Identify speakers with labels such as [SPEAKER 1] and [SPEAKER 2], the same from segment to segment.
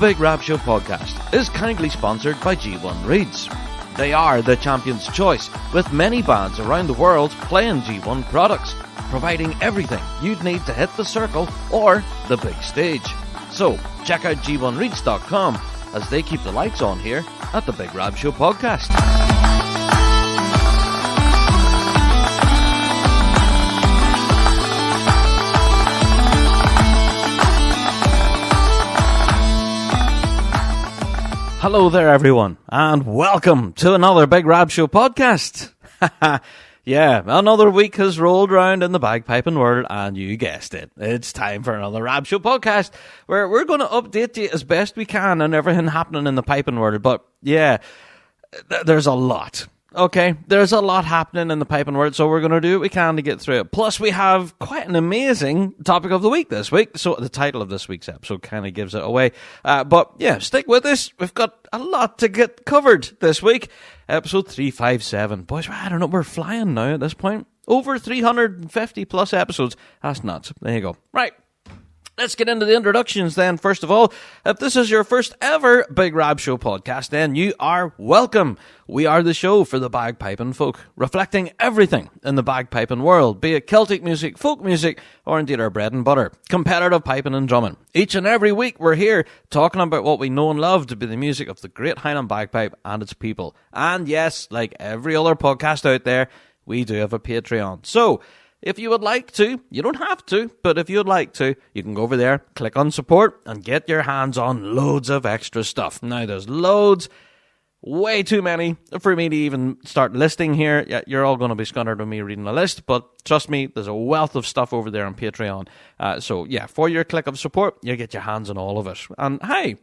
[SPEAKER 1] Big Rab Show Podcast is kindly sponsored by G1 Reeds. They are the champion's choice, with many bands around the world playing G1 products, providing everything you'd need to hit the circle or the big stage. So, check out g1reeds.com as they keep the lights on here at the Big Rab Show Podcast. Hello there, everyone, and welcome to another Big Rab Show podcast. Yeah, another week has rolled around in the bagpiping world, and you guessed it. It's time for another Rab Show podcast, where we're going to update you as best we can on everything happening in the piping world. But yeah, there's a lot. Okay, there's a lot happening in the piping world, so we're going to do what we can to get through it. Plus, we have quite an amazing topic of the week this week, so the title of this week's episode kind of gives it away. But yeah, stick with us. We've got a lot to get covered this week. Episode 357. Boys, I don't know, we're flying now at this point. Over 350 plus episodes. That's nuts. There you go. Right. Let's get into the introductions then. First of all, if this is your first ever Big Rab Show podcast, then you are welcome. We are the show for the bagpiping folk, reflecting everything in the bagpiping world, be it Celtic music, folk music, or indeed our bread and butter, competitive piping and drumming. Each and every week we're here talking about what we know and love to be the music of the Great Highland Bagpipe and its people. And yes, like every other podcast out there, we do have a Patreon. So, if you would like to, you don't have to, but if you would like to, you can go over there, click on support, and get your hands on loads of extra stuff. Now, there's loads, way too many for me to even start listing here. Yeah, you're all going to be scunnered with me reading the list, but trust me, there's a wealth of stuff over there on Patreon. So, yeah, for your click of support, you get your hands on all of it. And hey,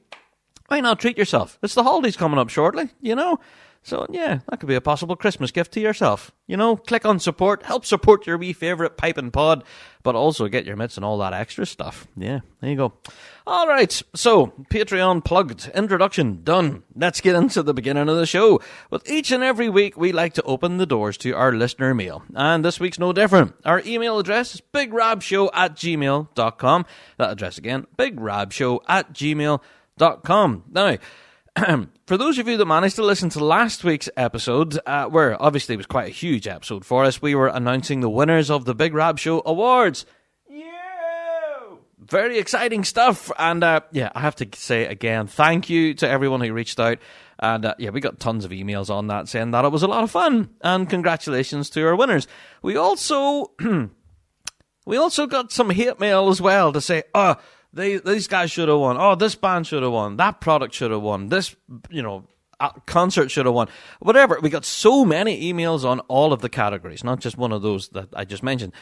[SPEAKER 1] why not treat yourself? It's the holidays coming up shortly, you know? So, yeah, that could be a possible Christmas gift to yourself. You know, click on support, help support your wee favourite piping pod, but also get your mitts and all that extra stuff. Yeah, there you go. All right, so, Patreon plugged, introduction done. Let's get into the beginning of the show. With each and every week, we like to open the doors to our listener mail, and this week's no different. Our email address is bigrabshow@gmail.com. That address again, bigrabshow@gmail.com. Now, for those of you that managed to listen to last week's episode, where obviously it was quite a huge episode for us, we were announcing the winners of the Big Rab Show Awards. Yeah! Very exciting stuff. And yeah, I have to say again, thank you to everyone who reached out. And yeah, we got tons of emails on that saying that it was a lot of fun. And congratulations to our winners. We also got some hate mail as well to say, these guys should have won. Oh, this band should have won. That product should have won. This, concert should have won. Whatever. We got so many emails on all of the categories, not just one of those that I just mentioned.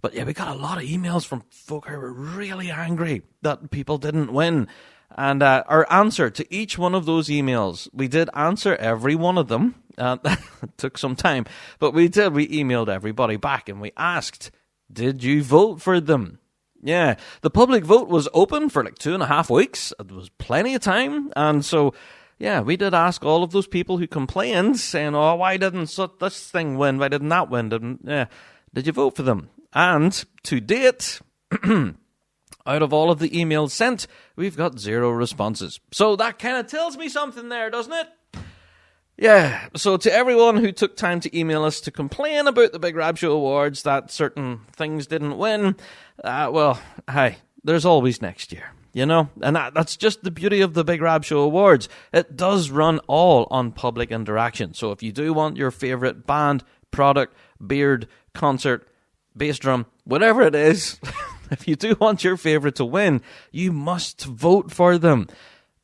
[SPEAKER 1] But yeah, we got a lot of emails from folk who were really angry that people didn't win. And our answer to each one of those emails, we did answer every one of them. It took some time. But we emailed everybody back and we asked, did you vote for them? Yeah, the public vote was open for like 2.5 weeks. It was plenty of time. And so, yeah, we did ask all of those people who complained, saying, oh, why didn't this thing win? Why didn't that win? Did you vote for them? And to date, out of all of the emails sent, we've got 0 responses. So that kind of tells me something there, doesn't it? Yeah, so to everyone who took time to email us to complain about the Big Rab Show Awards that certain things didn't win, well, hey, there's always next year, you know? And that's just the beauty of the Big Rab Show Awards. It does run all on public interaction. So if you do want your favourite band, product, beard, concert, bass drum, whatever it is, if you do want your favourite to win, you must vote for them.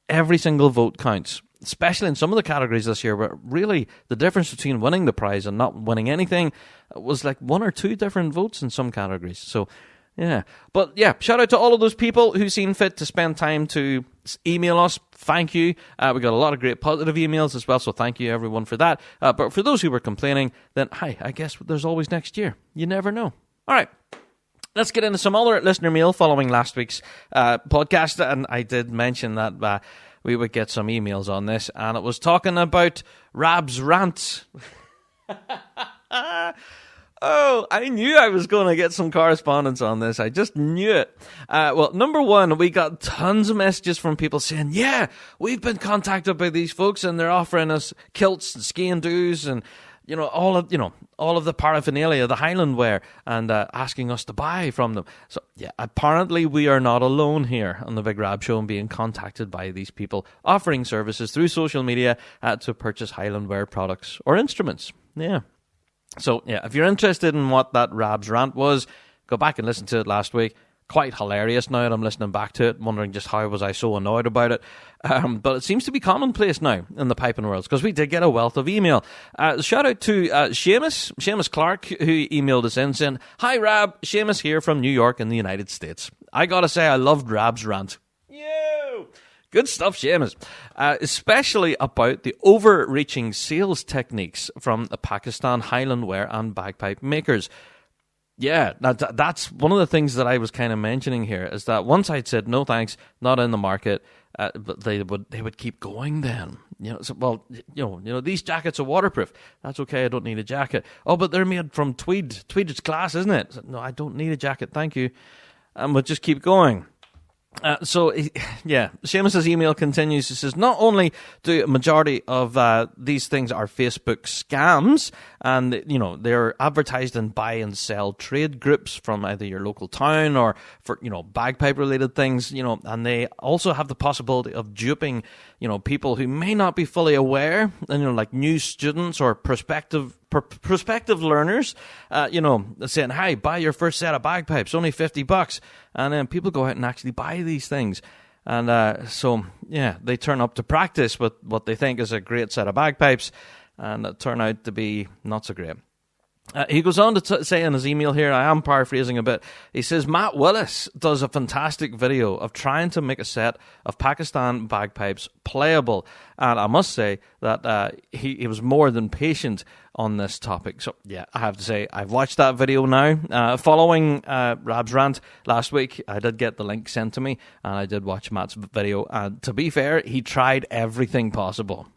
[SPEAKER 1] Every single vote counts. Especially in some of the categories this year, where really the difference between winning the prize and not winning anything was like 1 or 2 different votes in some categories. So, yeah. But, yeah, shout out to all of those people who seen fit to spend time to email us. Thank you. We got a lot of great positive emails as well, so thank you, everyone, for that. But for those who were complaining, then, hi, I guess there's always next year. You never know. All right. Let's get into some other listener mail following last week's podcast. And I did mention that we would get some emails on this, and it was talking about Rab's rant. Oh, I knew I was going to get some correspondence on this. I just knew it. Well, number one, we got tons of messages from people saying, yeah, we've been contacted by these folks and they're offering us kilts and skiing doos and, all of the paraphernalia, the Highland wear, and asking us to buy from them. So, yeah, apparently we are not alone here on the Big Rab Show and being contacted by these people offering services through social media to purchase Highland wear products or instruments. Yeah. So, yeah, if you're interested in what that Rab's rant was, go back and listen to it last week. Quite hilarious now that I'm listening back to it, wondering just how was I so annoyed about it. But it seems to be commonplace now in the piping world, because we did get a wealth of email. Shout out to Seamus Clark, who emailed us in saying, "Hi Rab, Seamus here from New York in the United States. I gotta say I loved Rab's rant." Good stuff, Seamus. Especially about the overreaching sales techniques from the Pakistan Highland wear and bagpipe makers. Yeah, that's one of the things that I was kind of mentioning here, is that once I'd said, no thanks, not in the market, but they would keep going then. These jackets are waterproof. That's okay, I don't need a jacket. Oh, but they're made from tweed. Tweed is class, isn't it? No, I don't need a jacket, thank you. And we'll just keep going. Seamus's email continues. He says, not only do a majority of these things are Facebook scams, and they're advertised in buy and sell trade groups from either your local town or for bagpipe related things, and they also have the possibility of duping people who may not be fully aware, and like new students or prospective learners, saying, "Hi, buy your first set of bagpipes, only $50," and then people go out and actually buy these things, and they turn up to practice with what they think is a great set of bagpipes, and it turn out to be not so great. He goes on to say in his email here, I am paraphrasing a bit, he says, Matt Willis does a fantastic video of trying to make a set of Pakistan bagpipes playable. And I must say that he was more than patient on this topic. So, yeah, I have to say, I've watched that video now. Following Rab's rant last week, I did get the link sent to me, and I did watch Matt's video. And to be fair, he tried everything possible.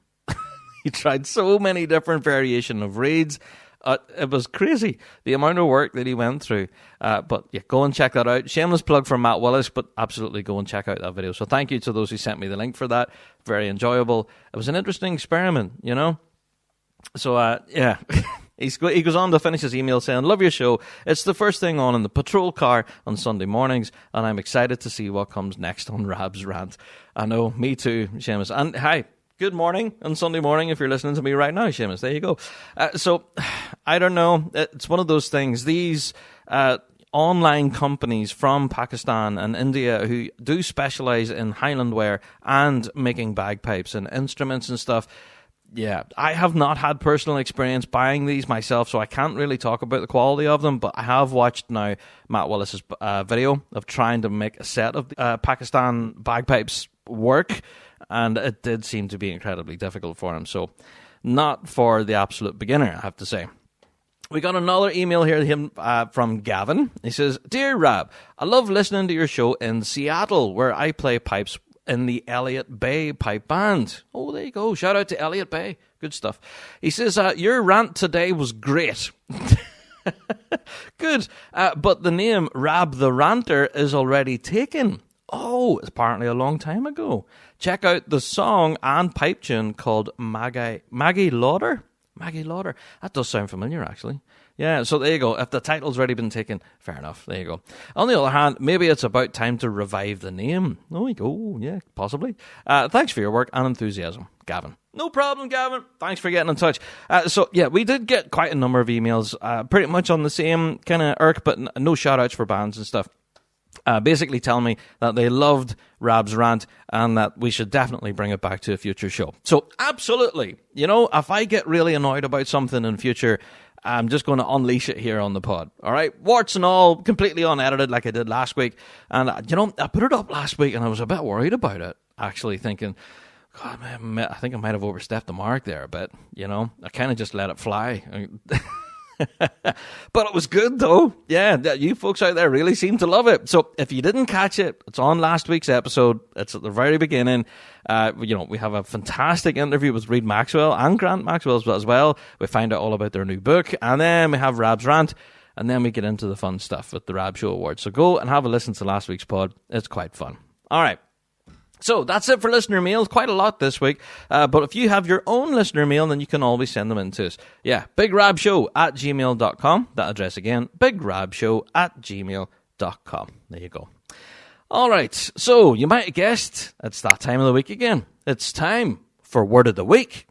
[SPEAKER 1] He tried so many different variations of reeds. It was crazy, the amount of work that he went through. But yeah, go and check that out. Shameless plug for Matt Willis, but absolutely go and check out that video. So thank you to those who sent me the link for that. Very enjoyable. It was an interesting experiment, So, yeah. He goes on to finish his email saying, love your show. It's the first thing on in the patrol car on Sunday mornings, and I'm excited to see what comes next on Rab's rant. I know, me too, Seamus. And hi. Good morning on Sunday morning if you're listening to me right now, Seamus. There you go. So, I don't know. It's one of those things. These online companies from Pakistan and India who do specialize in Highland wear and making bagpipes and instruments and stuff. Yeah, I have not had personal experience buying these myself, so I can't really talk about the quality of them, but I have watched now Matt Willis's video of trying to make a set of Pakistan bagpipes work. And it did seem to be incredibly difficult for him. So, not for the absolute beginner, I have to say. We got another email here from Gavin. He says, Dear Rab, I love listening to your show in Seattle, where I play pipes in the Elliott Bay Pipe Band. Oh, there you go. Shout out to Elliott Bay. Good stuff. He says, your rant today was great. Good. But the name Rab the Ranter is already taken. Oh, it's apparently a long time ago. Check out the song and pipe tune called Maggie Lauder. Maggie Lauder. That does sound familiar, actually. Yeah, so there you go. If the title's already been taken, fair enough. There you go. On the other hand, maybe it's about time to revive the name. There you go. Yeah, possibly. Thanks for your work and enthusiasm, Gavin. No problem, Gavin. Thanks for getting in touch. So, yeah, we did get quite a number of emails, pretty much on the same kind of irk, but no shout-outs for bands and stuff. Basically telling me that they loved Rab's rant and that we should definitely bring it back to a future show. So, absolutely. If I get really annoyed about something in future, I'm just going to unleash it here on the pod. All right? Warts and all, completely unedited like I did last week. And, I put it up last week and I was a bit worried about it, actually thinking, God, man, I think I might have overstepped the mark there a bit. I kind of just let it fly. But it was good, though. Yeah, you folks out there really seem to love it. So if you didn't catch it, it's on last week's episode. It's at the very beginning. We have a fantastic interview with Reed Maxwell and Grant Maxwell as well. We find out all about their new book. And then we have Rab's rant. And then we get into the fun stuff with the Rab Show Awards. So go and have a listen to last week's pod. It's quite fun. All right. So that's it for listener mails. Quite a lot this week. But if you have your own listener mail, then you can always send them in to us. Yeah, bigrabshow@gmail.com. That address again, bigrabshow@gmail.com. There you go. All right. So you might have guessed it's that time of the week again. It's time for Word of the Week.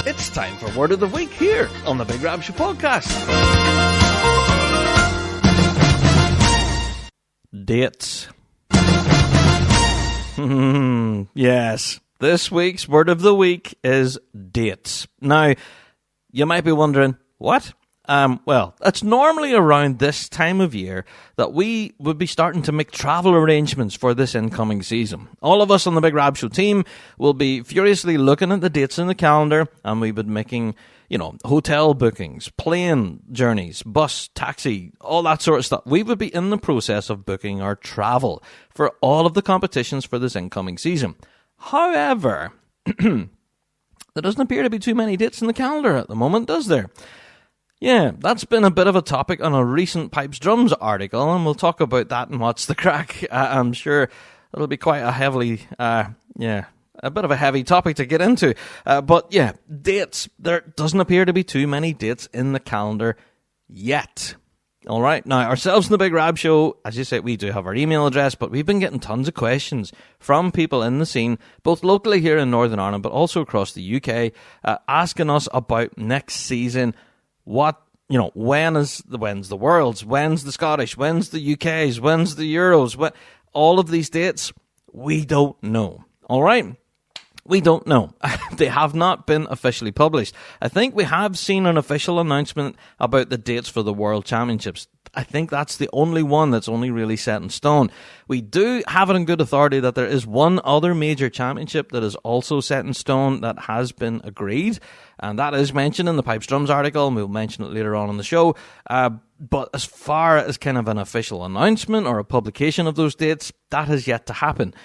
[SPEAKER 1] It's time for Word of the Week here on the Big Rab Show Podcast. Dates. Yes, this week's Word of the Week is dates. Now, you might be wondering, what? Well, it's normally around this time of year that we would be starting to make travel arrangements for this incoming season. All of us on the Big Rab Show team will be furiously looking at the dates in the calendar, and we've been making, hotel bookings, plane journeys, bus, taxi, all that sort of stuff. We would be in the process of booking our travel for all of the competitions for this incoming season. However, there doesn't appear to be too many dates in the calendar at the moment, does there? Yeah, that's been a bit of a topic on a recent Pipes Drums article, and we'll talk about that and what's the crack. I'm sure it'll be quite a heavily, a bit of a heavy topic to get into. But yeah, dates. There doesn't appear to be too many dates in the calendar yet. All right, now ourselves in the Big Rab Show, as you say, we do have our email address, but we've been getting tons of questions from people in the scene, both locally here in Northern Ireland, but also across the UK, asking us about next season. When's the Worlds, when's the Scottish, when's the UK's, when's the Euros, all of these dates, we don't know. All right? We don't know. They have not been officially published. I think we have seen an official announcement about the dates for the World Championships. I think that's the only one that's only really set in stone. We do have it on good authority that there is one other major championship that is also set in stone that has been agreed, and that is mentioned in the Pipes Drums article, and we'll mention it later on in the show. But as far as kind of an official announcement or a publication of those dates, that has yet to happen.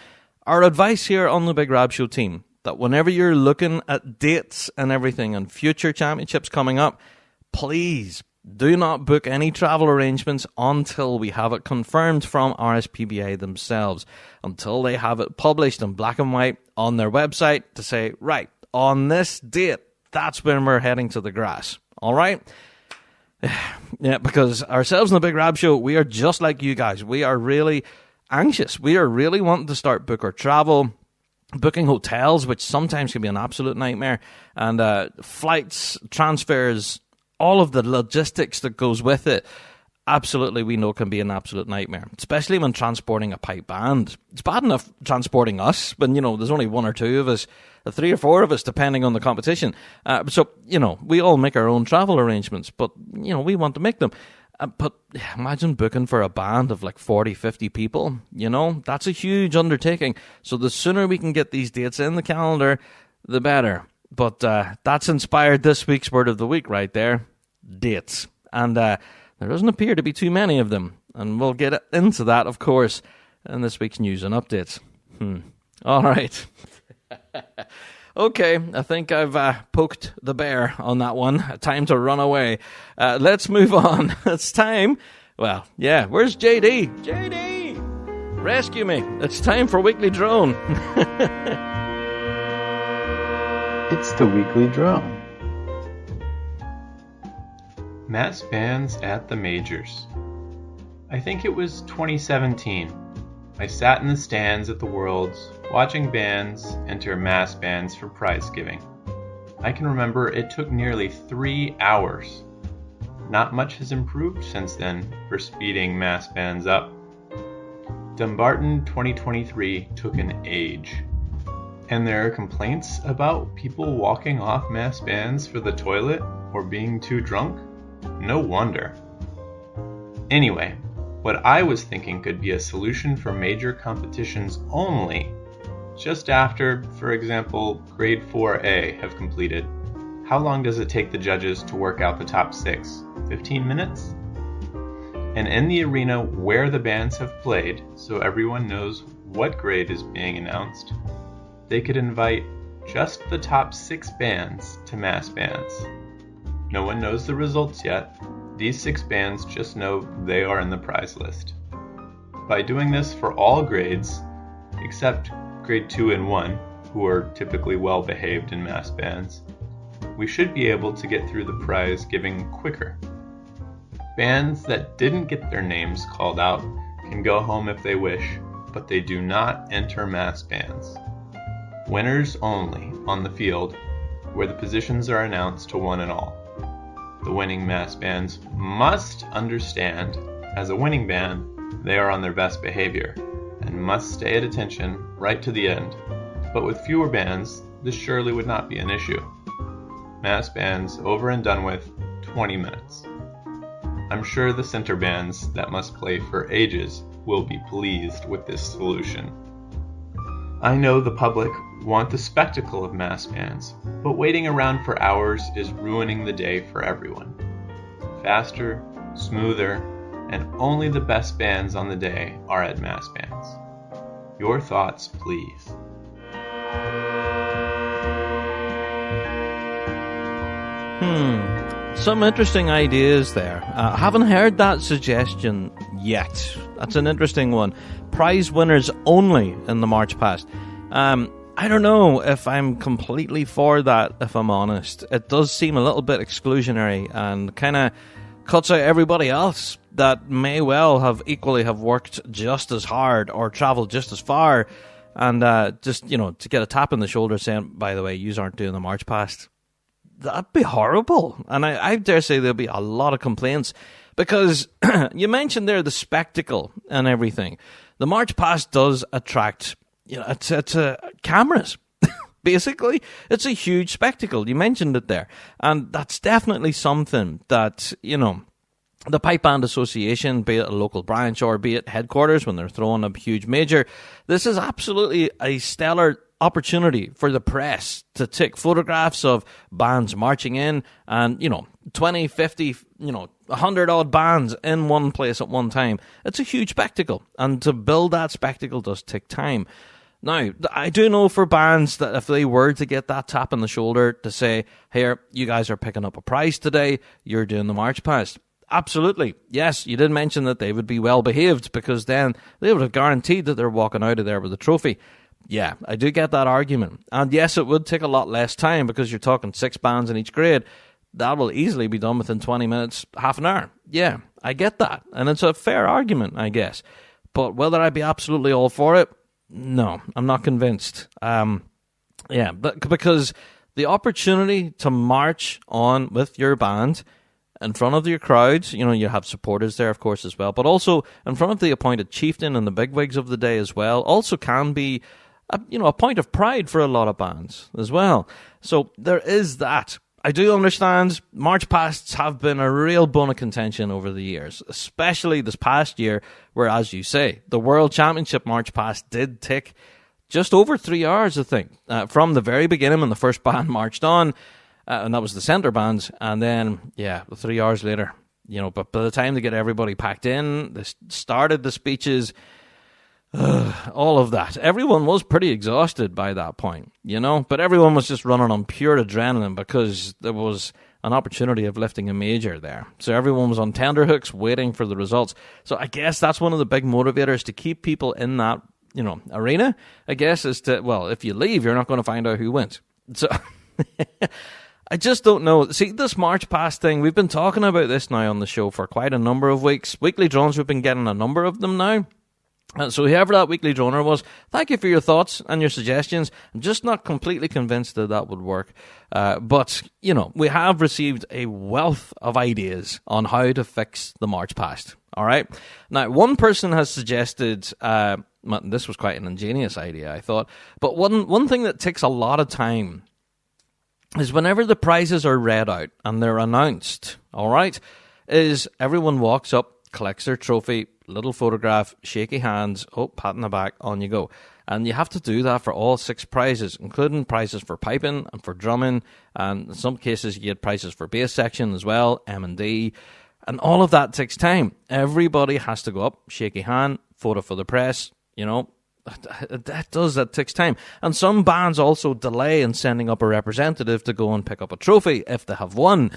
[SPEAKER 1] Our advice here on the Big Rab Show team, that whenever you're looking at dates and everything and future championships coming up, please do not book any travel arrangements until we have it confirmed from RSPBA themselves, until they have it published in black and white on their website to say, right, on this date, that's when we're heading to the grass. All right? Yeah, because ourselves in the Big Rab Show, we are just like you guys. We are really anxious. We are really wanting to start book our travel, booking hotels, which sometimes can be an absolute nightmare, and flights, transfers, all of the logistics that goes with it, absolutely we know can be an absolute nightmare, especially when transporting a pipe band. It's bad enough transporting us when, there's only one or two of us, 3 or 4 of us, depending on the competition. So, we all make our own travel arrangements, but, we want to make them. But imagine booking for a band of like 40, 50 people, that's a huge undertaking. So the sooner we can get these dates in the calendar, the better. But that's inspired this week's Word of the Week right there, dates. And there doesn't appear to be too many of them. And we'll get into that, of course, in this week's news and updates. All right. Okay, I think I've poked the bear on that one. Time to run away. Let's move on. It's time. Well, yeah, where's JD? JD! Rescue me. It's time for Weekly Drone.
[SPEAKER 2] It's the Weekly Drone.
[SPEAKER 3] Mass bands at the majors. I think it was 2017. I sat in the stands at the Worlds, watching bands enter mass bands for prize giving. I can remember it took nearly 3 hours. Not much has improved since then for speeding mass bands up. Dumbarton 2023 took an age. And there are complaints about people walking off mass bands for the toilet or being too drunk? No wonder. Anyway, What I was thinking could be a solution for major competitions only, just after, for example, grade 4A have completed. How long does it take the judges to work out the top 6? 15 minutes? And in the arena where the bands have played, so everyone knows what grade is being announced, they could invite just the top 6 bands to mass bands. No one knows the results yet. These 6 bands just know they are in the prize list. By doing this for all grades, except grade 2 and 1, who are typically well behaved in mass bands, we should be able to get through the prize giving quicker. Bands that didn't get their names called out can go home if they wish, but they do not enter mass bands. Winners only on the field, where the positions are announced to one and all. The winning mass bands must understand, as a winning band, they are on their best behavior, and must stay at attention right to the end. But with fewer bands, this surely would not be an issue. Mass bands over and done with, 20 minutes. I'm sure the center bands that must play for ages will be pleased with this solution. I know the public want the spectacle of mass bands, but waiting around for hours is ruining the day for everyone. Faster, smoother, and only the best bands on the day are at mass bands. Your thoughts, please.
[SPEAKER 1] Some interesting ideas there. Haven't heard that suggestion yet. That's an interesting one. Prize winners only in the March Past. I don't know if I'm completely for that, if I'm honest. It does seem a little bit exclusionary and kind of cuts out everybody else that may well have equally have worked just as hard or traveled just as far, and just, you know, to get a tap on the shoulder saying, by the way, yous aren't doing the March Past. That'd be horrible. And I dare say there'll be a lot of complaints because you mentioned there the spectacle and everything. The March Past does attract, you know, it's cameras. Basically, it's a huge spectacle. You mentioned it there. And that's definitely something that, you know, the Pipe Band Association, be it a local branch or be it headquarters when they're throwing a huge major, this is absolutely a stellar opportunity for the press to take photographs of bands marching in and, you know, 20, 50, 100 odd bands in one place at one time. It's a huge spectacle, and to build that spectacle does take time. Now, I do know for bands that if they were to get that tap on the shoulder to say, here, you guys are picking up a prize today, you're doing the March Past. Absolutely. Yes, you did mention that they would be well behaved because then they would have guaranteed that they're walking out of there with a trophy. Yeah, I do get that argument. And yes, it would take a lot less time because you're talking 6 bands in each grade. That will easily be done within 20 minutes, half an hour. Yeah, I get that. And it's a fair argument, I guess. But whether I'd be absolutely all for it, no, I'm not convinced. Yeah, but because the opportunity to march on with your band in front of your crowds, you know, you have supporters there, of course, as well, but also in front of the appointed chieftain and the bigwigs of the day as well, also can be a point of pride for a lot of bands as well. So there is that. I do understand March Pasts have been a real bone of contention over the years, especially this past year, where, as you say, the World Championship March Past did take just over 3 hours, I think, from the very beginning when the first band marched on, and that was the centre bands, and then, 3 hours later, but by the time they get everybody packed in, they started the speeches, all of that. Everyone was pretty exhausted by that point, but everyone was just running on pure adrenaline because there was an opportunity of lifting a major there. So everyone was on tenterhooks waiting for the results. So I guess that's one of the big motivators to keep people in that, arena, I guess, is to, well, if you leave, you're not going to find out who wins. So I just don't know. See, this March Past thing, we've been talking about this now on the show for quite a number of weeks. Weekly drones, we've been getting a number of them now. So whoever that weekly droner was, thank you for your thoughts and your suggestions. I'm just not completely convinced that would work. But, we have received a wealth of ideas on how to fix the March Past. All right. Now, one person has suggested, this was quite an ingenious idea, I thought. But one thing that takes a lot of time is whenever the prizes are read out and they're announced, all right, is everyone walks up, collects their trophy, little photograph, shaky hands, pat on the back, on you go. And you have to do that for all 6 prizes, including prizes for piping and for drumming, and in some cases you get prizes for bass section as well, M&D, and all of that takes time. Everybody has to go up, shaky hand, photo for the press, that takes time. And some bands also delay in sending up a representative to go and pick up a trophy if they have won.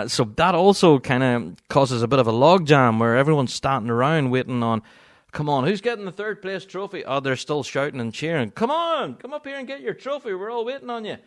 [SPEAKER 1] So that also kind of causes a bit of a logjam where everyone's standing around waiting on, come on, who's getting the 3rd place trophy? Oh, they're still shouting and cheering. Come on, come up here and get your trophy. We're all waiting on you.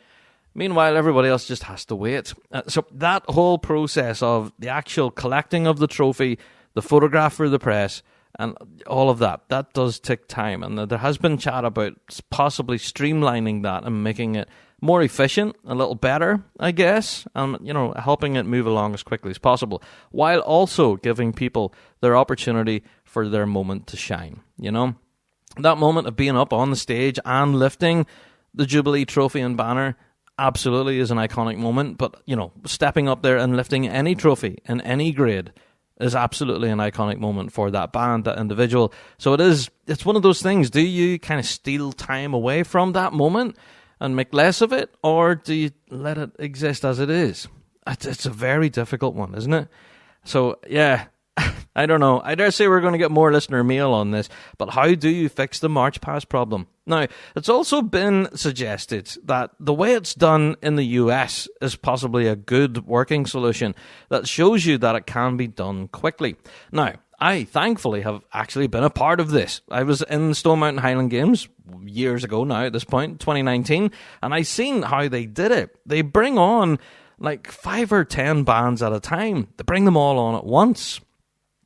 [SPEAKER 1] Meanwhile, everybody else just has to wait. So that whole process of the actual collecting of the trophy, the photograph for the press, and all of that does take time. And there has been chat about possibly streamlining that and making it more efficient, a little better, I guess, and, helping it move along as quickly as possible, while also giving people their opportunity for their moment to shine, That moment of being up on the stage and lifting the Jubilee trophy and banner absolutely is an iconic moment, but, stepping up there and lifting any trophy in any grade is absolutely an iconic moment for that band, that individual. So it's one of those things. Do you kind of steal time away from that moment and make less of it, or do you let it exist as it is? It's a very difficult one, isn't it? So, yeah, I don't know. I dare say we're going to get more listener mail on this, but how do you fix the March Pass problem? Now, it's also been suggested that the way it's done in the US is possibly a good working solution that shows you that it can be done quickly. Now, I thankfully have actually been a part of this. I was in the Stone Mountain Highland Games years ago now at this point, 2019, and I seen how they did it. They bring on like 5 or 10 bands at a time. They bring them all on at once.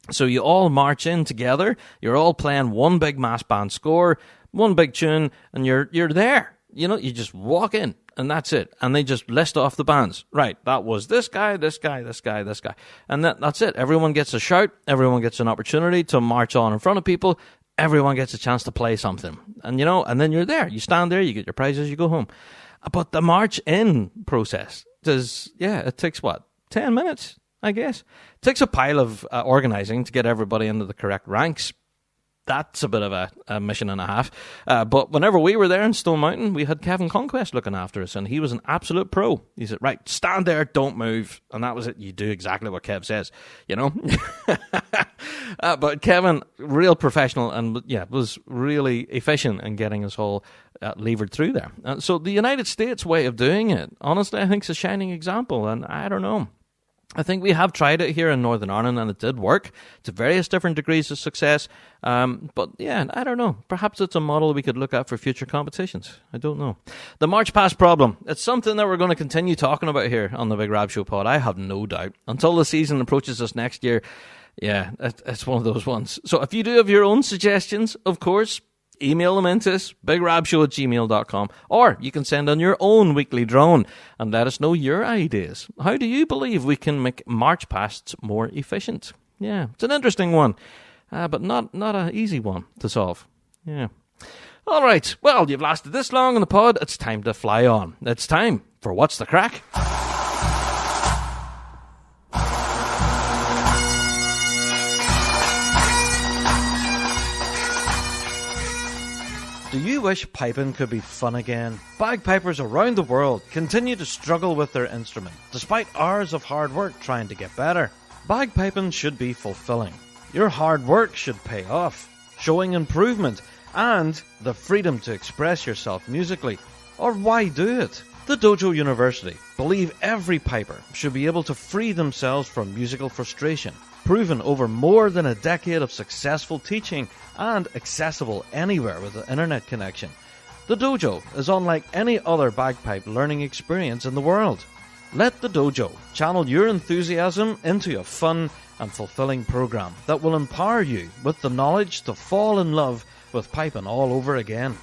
[SPEAKER 1] So you all march in together, you're all playing one big mass band score, one big tune, and you're there. You just walk in, and that's it. And they just list off the bands. Right, that was this guy, this guy, this guy, this guy. And that's it. Everyone gets a shout, everyone gets an opportunity to march on in front of people, everyone gets a chance to play something. And, and then you're there. You stand there, you get your prizes, you go home. But the march in process it takes 10 minutes? I guess. It takes a pile of organising to get everybody into the correct ranks. That's a bit of a mission and a half. But whenever we were there in Stone Mountain, we had Kevin Conquest looking after us, and he was an absolute pro. He said, right, stand there, don't move. And that was it. You do exactly what Kev says, But Kevin, real professional, and was really efficient in getting us all levered through there. So the United States way of doing it, honestly, I think is a shining example, and I don't know. I think we have tried it here in Northern Ireland, and it did work to various different degrees of success. But yeah, I don't know. Perhaps it's a model we could look at for future competitions. I don't know. The March Pass problem. It's something that we're going to continue talking about here on the Big Rab Show pod. I have no doubt. Until the season approaches us next year, yeah, it's one of those ones. So if you do have your own suggestions, of course, email them into us, bigrabshow@gmail.com, or you can send on your own weekly drone and let us know your ideas. How do you believe we can make March Pasts more efficient? Yeah, it's an interesting one, but not an easy one to solve. Yeah. All right, well, you've lasted this long on the pod, it's time to fly on. It's time for What's the Crack? Do you wish piping could be fun again? Bagpipers around the world continue to struggle with their instrument, despite hours of hard work trying to get better. Bagpiping should be fulfilling. Your hard work should pay off, showing improvement and the freedom to express yourself musically. Or why do it? The Dojo University believe every piper should be able to free themselves from musical frustration, proven over more than a decade of successful teaching and accessible anywhere with an internet connection. The Dojo is unlike any other bagpipe learning experience in the world. Let the Dojo channel your enthusiasm into a fun and fulfilling program that will empower you with the knowledge to fall in love with piping all over again.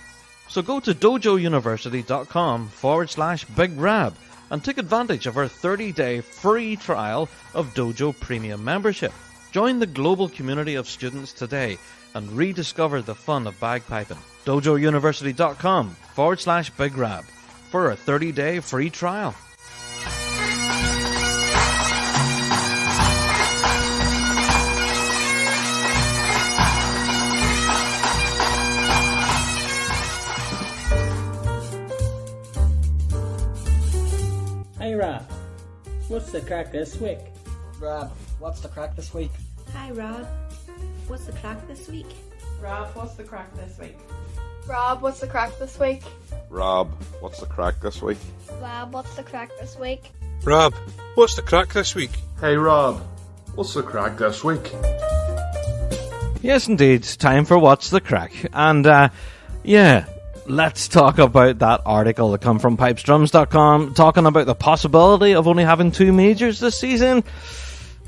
[SPEAKER 1] So go to dojouniversity.com/Big Rab and take advantage of our 30-day free trial of Dojo Premium membership. Join the global community of students today and rediscover the fun of bagpiping. dojouniversity.com/Big Rab for a 30-day free trial.
[SPEAKER 4] what's the crack this week?
[SPEAKER 5] Rab, what's the crack this week?
[SPEAKER 6] Hi Rob, what's the crack this week?
[SPEAKER 7] Rob, what's the crack this week?
[SPEAKER 8] Rob, what's the crack this week?
[SPEAKER 9] Rob, what's the crack this week?
[SPEAKER 8] Rob, what's the crack this week?
[SPEAKER 10] Rob, what's the crack this week?
[SPEAKER 9] Hey Rob, what's the crack this week?
[SPEAKER 1] Yes, indeed. Time for What's the Crack. And, let's talk about that article that come from pipesdrums.com talking about the possibility of only having 2 majors this season.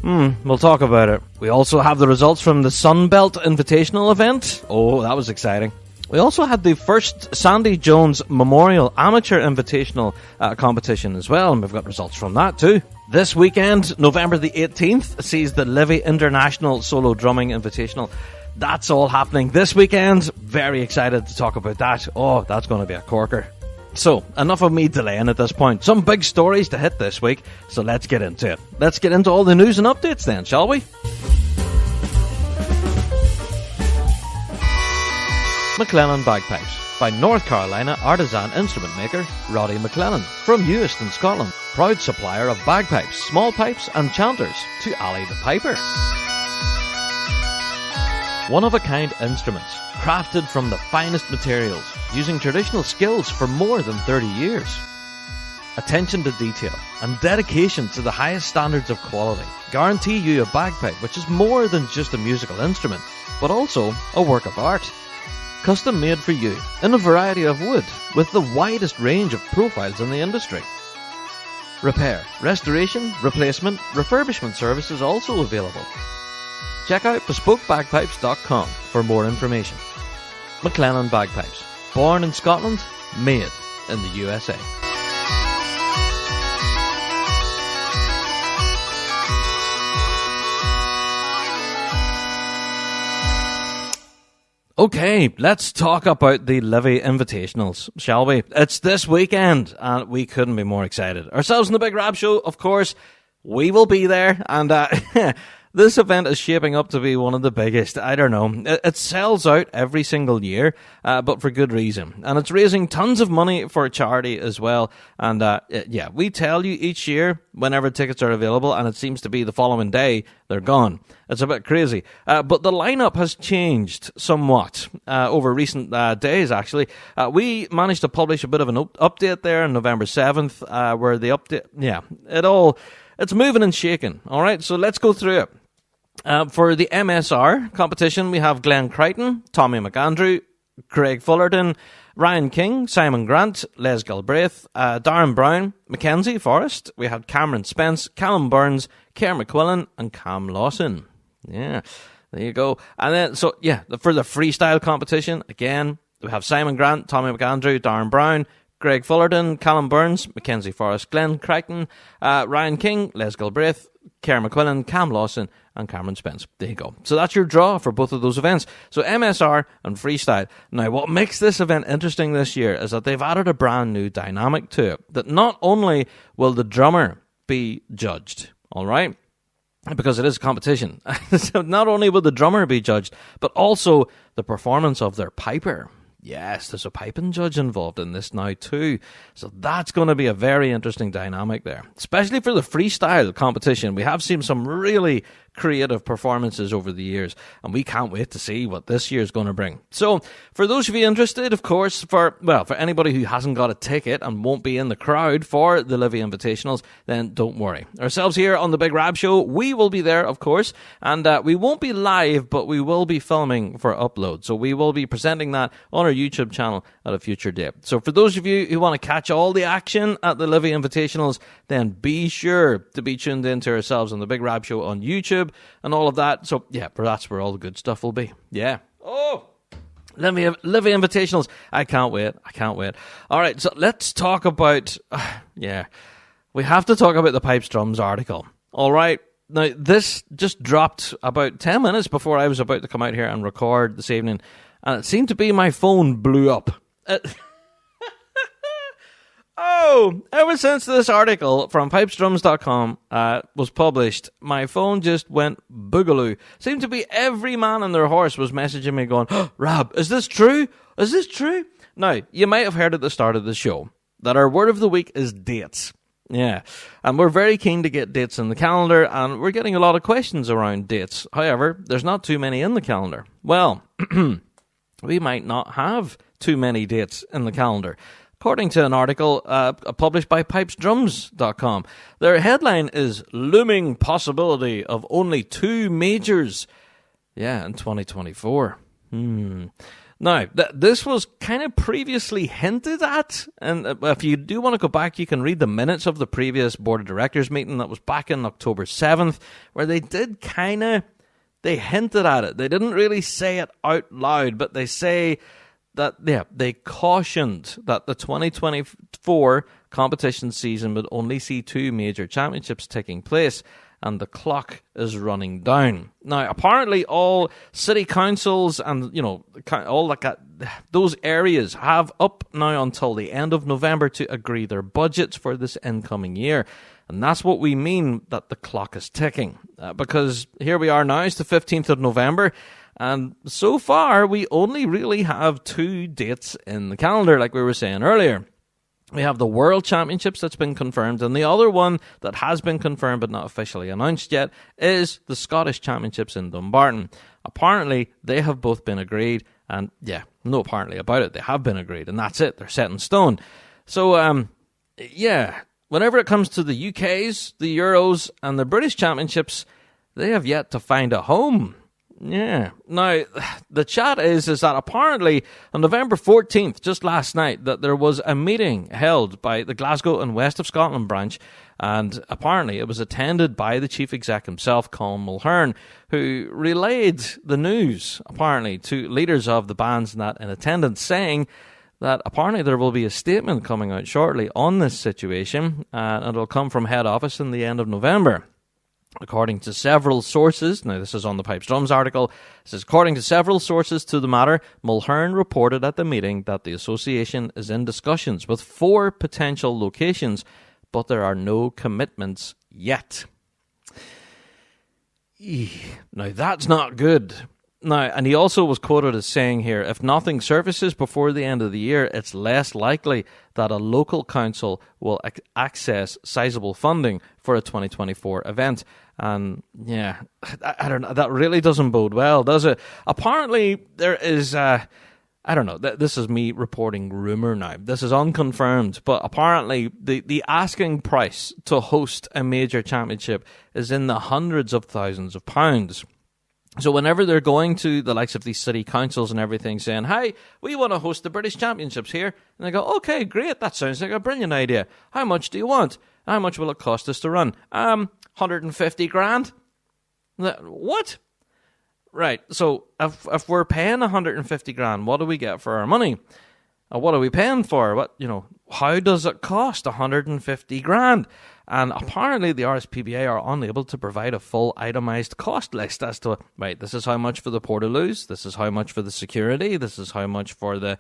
[SPEAKER 1] We'll talk about it. We also have the results from the Sunbelt Invitational event. Oh, that was exciting. We also had the first Sandy Jones Memorial Amateur Invitational competition as well, and we've got results from that too. This weekend, November the 18th, sees the Livy International Solo Drumming Invitational. That's all happening this weekend. Very excited to talk about that. Oh, that's going to be a corker. So, enough of me delaying at this point. Some big stories to hit this week, so let's get into it. Let's get into all the news and updates then, shall we? McLennan Bagpipes by North Carolina artisan instrument maker Roddy McLennan from Euston, Scotland. Proud supplier of bagpipes, small pipes and chanters to Ali the Piper. One-of-a-kind instruments, crafted from the finest materials, using traditional skills for more than 30 years. Attention to detail and dedication to the highest standards of quality guarantee you a bagpipe which is more than just a musical instrument, but also a work of art. Custom made for you in a variety of wood with the widest range of profiles in the industry. Repair, restoration, replacement, refurbishment services also available. Check out bespokebagpipes.com for more information. McLennan Bagpipes, born in Scotland, made in the USA. Okay, let's talk about the Livy Invitationals, shall we? It's this weekend, and we couldn't be more excited. Ourselves in the Big Rab Show, of course, we will be there, and this event is shaping up to be one of the biggest. I don't know. It sells out every single year, but for good reason. And it's raising tons of money for a charity as well. And we tell you each year whenever tickets are available, and it seems to be the following day, they're gone. It's a bit crazy. But the lineup has changed somewhat over recent days, actually. We managed to publish a bit of an update there on November 7th, where the update, it's moving and shaking. All right, so let's go through it. For the MSR competition, we have Glenn Crichton, Tommy McAndrew, Craig Fullerton, Ryan King, Simon Grant, Les Galbraith, Darren Brown, Mackenzie Forrest. We had Cameron Spence, Callum Burns, Kerr McQuillan, and Cam Lawson. Yeah, there you go. And then, for the freestyle competition, again, we have Simon Grant, Tommy McAndrew, Darren Brown, Greg Fullerton, Callum Burns, Mackenzie Forrest, Glenn Crichton, Ryan King, Les Galbraith, Kerr McQuillan, Cam Lawson, and Cameron Spence. There you go. So that's your draw for both of those events. So MSR and freestyle. Now, what makes this event interesting this year is that they've added a brand new dynamic to it. That not only will the drummer be judged, all right, because it is a competition. So not only will the drummer be judged, but also the performance of their piper. Yes, there's a piping judge involved in this now too. So that's going to be a very interesting dynamic there. Especially for the freestyle competition. We have seen some really creative performances over the years, and we can't wait to see what this year's going to bring. So, for those of you interested, of course, for anybody who hasn't got a ticket and won't be in the crowd for the Livy Invitationals, then don't worry. Ourselves here on the Big Rab Show, we will be there, of course, and we won't be live, but we will be filming for upload. So we will be presenting that on our YouTube channel at a future date. So for those of you who want to catch all the action at the Livy Invitationals, then be sure to be tuned in to ourselves on the Big Rab Show on YouTube and all of that. So yeah, that's where all the good stuff will be. Yeah. Oh, Livy Invitationals. I can't wait. All right, so let's talk about, we have to talk about the Pipes Drums article. All right. Now, this just dropped about 10 minutes before I was about to come out here and record this evening, and it seemed to be my phone blew up. Ever since this article from pipesdrums.com was published, my phone just went boogaloo. Seemed to be every man and their horse was messaging me going, oh, Rab, is this true? Is this true? Now, you might have heard at the start of the show that our word of the week is dates. Yeah, and we're very keen to get dates in the calendar, and we're getting a lot of questions around dates. However, there's not too many in the calendar. Well, we might not have too many dates in the calendar. According to an article published by pipesdrums.com, their headline is Looming Possibility of Only 2 Majors. Yeah, in 2024. Now, this was kind of previously hinted at, and if you do want to go back, you can read the minutes of the previous Board of Directors meeting that was back in October 7th, where they did they hinted at it. They didn't really say it out loud, but they say that, they cautioned that the 2024 competition season would only see 2 major championships taking place, and the clock is running down. Now, apparently all city councils and, all those areas have up now until the end of November to agree their budgets for this incoming year. And that's what we mean that the clock is ticking. Because here we are now, it's the 15th of November, and so far we only really have 2 dates in the calendar, like we were saying earlier. We have the World Championships that's been confirmed, and the other one that has been confirmed but not officially announced yet is the Scottish Championships in Dumbarton. Apparently, they have both been agreed, and no apparently about it, they have been agreed, and that's it, they're set in stone. So, whenever it comes to the UKs, the Euros, and the British Championships, they have yet to find a home. Yeah. Now, the chat is that apparently on November 14th, just last night, that there was a meeting held by the Glasgow and West of Scotland branch, and apparently it was attended by the chief exec himself, Colin Mulhern, who relayed the news, apparently, to leaders of the bands and that in attendance, saying that apparently there will be a statement coming out shortly on this situation, and it'll come from head office in the end of November. According to several sources, now this is on the Pipes Drums article, it says, according to several sources to the matter, Mulhern reported at the meeting that the association is in discussions with 4 potential locations, but there are no commitments yet. Now that's not good. Now, and he also was quoted as saying here, if nothing surfaces before the end of the year, it's less likely that a local council will access sizable funding for a 2024 event. And I don't know, that really doesn't bode well, does it? Apparently, there is, I don't know, this is me reporting rumour now. This is unconfirmed, but apparently the asking price to host a major championship is in the hundreds of thousands of pounds. So whenever they're going to the likes of these city councils and everything saying, hey, we want to host the British Championships here, and they go, okay, great, that sounds like a brilliant idea. How much do you want? How much will it cost us to run? 150 grand. What? Right, so if we're paying 150 grand, what do we get for our money? What are we paying for? How does it cost 150 grand? And apparently the RSPBA are unable to provide a full itemized cost list as to, right, this is how much for the portaloos, this is how much for the security, this is how much for the,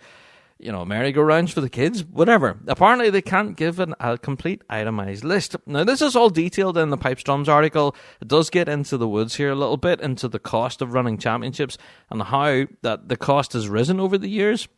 [SPEAKER 1] merry-go-rounds for the kids, whatever. Apparently they can't give a complete itemized list. Now, this is all detailed in the Pipes Drums article. It does get into the woods here a little bit, into the cost of running championships and how that the cost has risen over the years,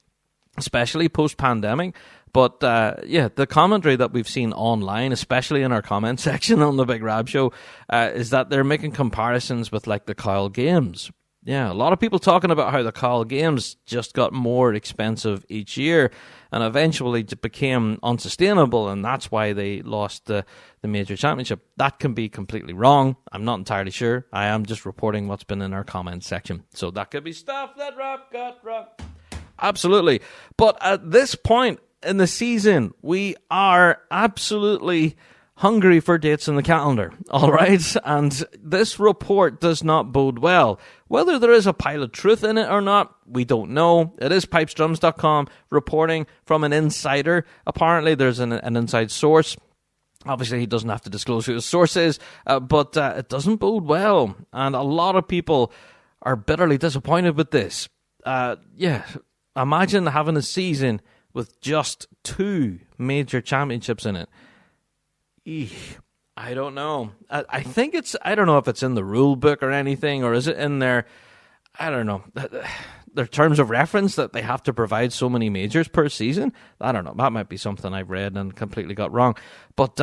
[SPEAKER 1] especially post-pandemic. But, the commentary that we've seen online, especially in our comment section on the Big Rab Show, is that they're making comparisons with, like, the Kyle Games. Yeah, a lot of people talking about how the Kyle Games just got more expensive each year and eventually became unsustainable, and that's why they lost the major championship. That can be completely wrong. I'm not entirely sure. I am just reporting what's been in our comment section. So that could be stuff that Rob got wrong. Absolutely. But at this point in the season, we are absolutely hungry for dates in the calendar, all right? And this report does not bode well. Whether there is a pile of truth in it or not, we don't know. It is pipesdrums.com reporting from an insider. Apparently, there's an inside source. Obviously, he doesn't have to disclose who his source is, but it doesn't bode well. And a lot of people are bitterly disappointed with this. Imagine having a season with just 2 major championships in it. I don't know. I don't know if it's in the rule book or anything, or is it in there? I don't know. their terms of reference that they have to provide so many majors per season. I don't know. That might be something I've read and completely got wrong. But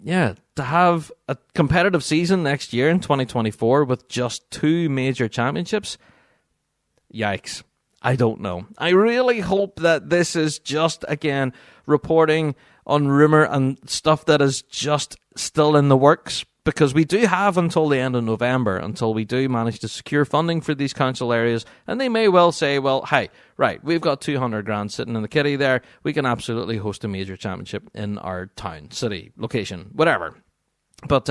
[SPEAKER 1] yeah, to have a competitive season next year in 2024 with just 2 major championships, yikes. I don't know. I really hope that this is just, again, reporting on rumour and stuff that is just still in the works, because we do have until the end of November until we do manage to secure funding for these council areas, and they may well say, well, hey, right, we've got 200 grand sitting in the kitty there, we can absolutely host a major championship in our town, city, location, whatever. But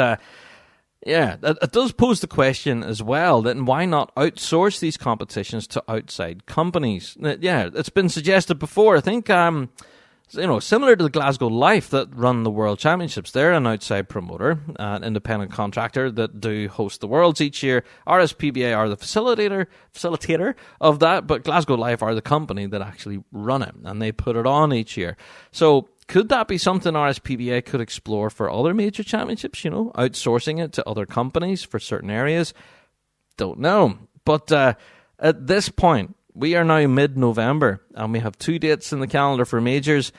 [SPEAKER 1] yeah, it does pose the question as well, that why not outsource these competitions to outside companies? Yeah, it's been suggested before. I think, similar to the Glasgow Life that run the World Championships, they're an outside promoter, an independent contractor that do host the Worlds each year. RSPBA are the facilitator of that, but Glasgow Life are the company that actually run it, and they put it on each year. So could that be something RSPBA could explore for other major championships, outsourcing it to other companies for certain areas? Don't know. But at this point, we are now mid-November, and we have 2 dates in the calendar for majors,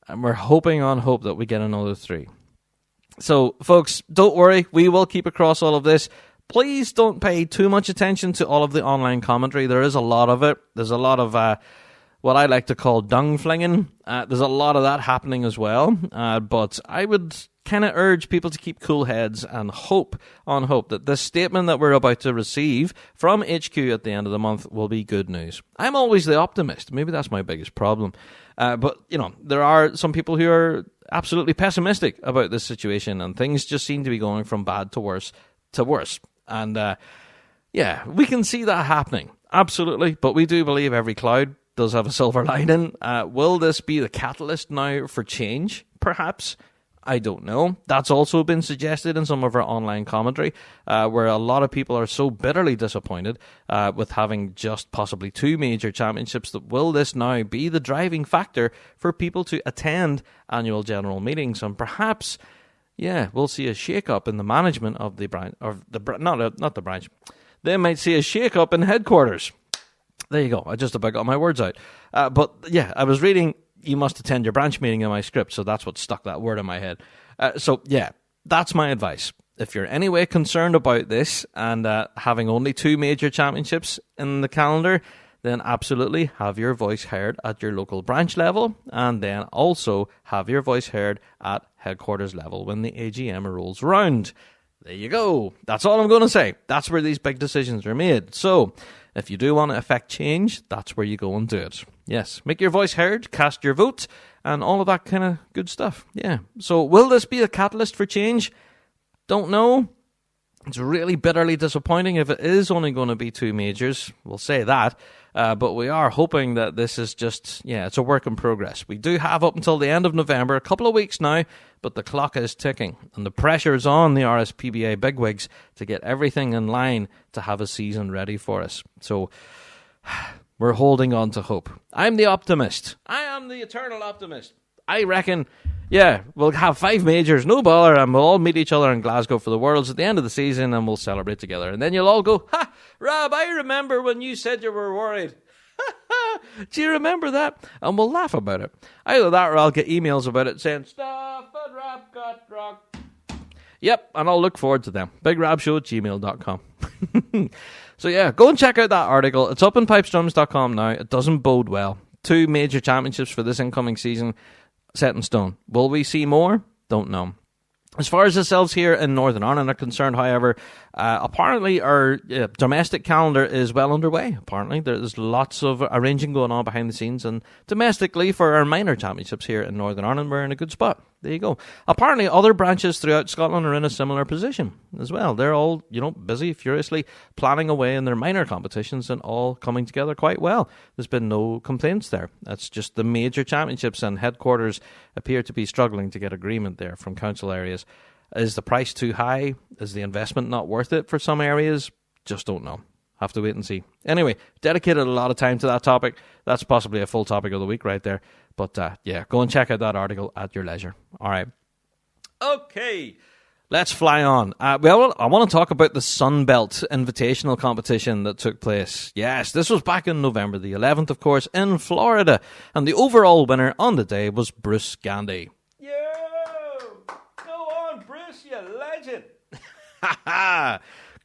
[SPEAKER 1] and we're hoping on hope that we get another 3. So, folks, don't worry. We will keep across all of this. Please don't pay too much attention to all of the online commentary. There is a lot of it. There's a lot of what I like to call dung flinging. There's a lot of that happening as well. But I would kind of urge people to keep cool heads and hope that this statement that we're about to receive from HQ at the end of the month will be good news. I'm always the optimist. Maybe that's my biggest problem. But, there are some people who are absolutely pessimistic about this situation, and things just seem to be going from bad to worse. And, yeah, we can see that happening. Absolutely. But we do believe every cloud does have a silver lining. Will this be the catalyst now for change? Perhaps. I don't know. That's also been suggested in some of our online commentary, where a lot of people are so bitterly disappointed with having just possibly 2 major championships. That will this now be the driving factor for people to attend annual general meetings? And perhaps, yeah, we'll see a shake-up in the management of the branch, not the branch. They might see a shake-up in headquarters. There you go. I just about got my words out. But yeah, I was reading, you must attend your branch meeting in my script, so that's what stuck that word in my head. So yeah, that's my advice. If you're anyway concerned about this and having only 2 major championships in the calendar, then absolutely have your voice heard at your local branch level, and then also have your voice heard at headquarters level when the AGM rolls around. There you go. That's all I'm going to say. That's where these big decisions are made. So if you do want to affect change, that's where you go and do it. Yes, make your voice heard, cast your vote, and all of that kind of good stuff. Yeah. So will this be a catalyst for change? Don't know. It's really bitterly disappointing if it is only going to be 2 majors. We'll say that. But we are hoping that this is just, it's a work in progress. We do have up until the end of November, a couple of weeks now, but the clock is ticking. And the pressure is on the RSPBA bigwigs to get everything in line to have a season ready for us. So we're holding on to hope. I'm the optimist. I am the eternal optimist. I reckon, we'll have 5 majors, no bother, and we'll all meet each other in Glasgow for the Worlds at the end of the season, and we'll celebrate together. And then you'll all go, ha, Rab, I remember when you said you were worried. Do you remember that? And we'll laugh about it. Either that or I'll get emails about it saying, stuff that Rab got wrong. Yep, and I'll look forward to them. bigrabshow@gmail.com. So yeah, go and check out that article. It's up on pipesdrums.com now. It doesn't bode well. 2 major championships for this incoming season, set in stone. Will we see more? Don't know. As far as ourselves here in Northern Ireland are concerned, however, apparently our domestic calendar is well underway. Apparently there's lots of arranging going on behind the scenes, and domestically for our minor championships here in Northern Ireland, we're in a good spot. There you go. Apparently other branches throughout Scotland are in a similar position as well. They're all, busy, furiously planning away in their minor competitions and all coming together quite well. There's been no complaints there. That's just the major championships, and headquarters appear to be struggling to get agreement there from council areas. Is the price too high? Is the investment not worth it for some areas? Just don't know. Have to wait and see. Anyway, dedicated a lot of time to that topic. That's possibly a full topic of the week right there. But go and check out that article at your leisure. All right. Okay. Let's fly on. Well, I want to talk about the Sunbelt Invitational competition that took place. Yes, this was back in November the 11th, of course, in Florida. And the overall winner on the day was Bruce Gandy. Yo! Go on, Bruce, you legend!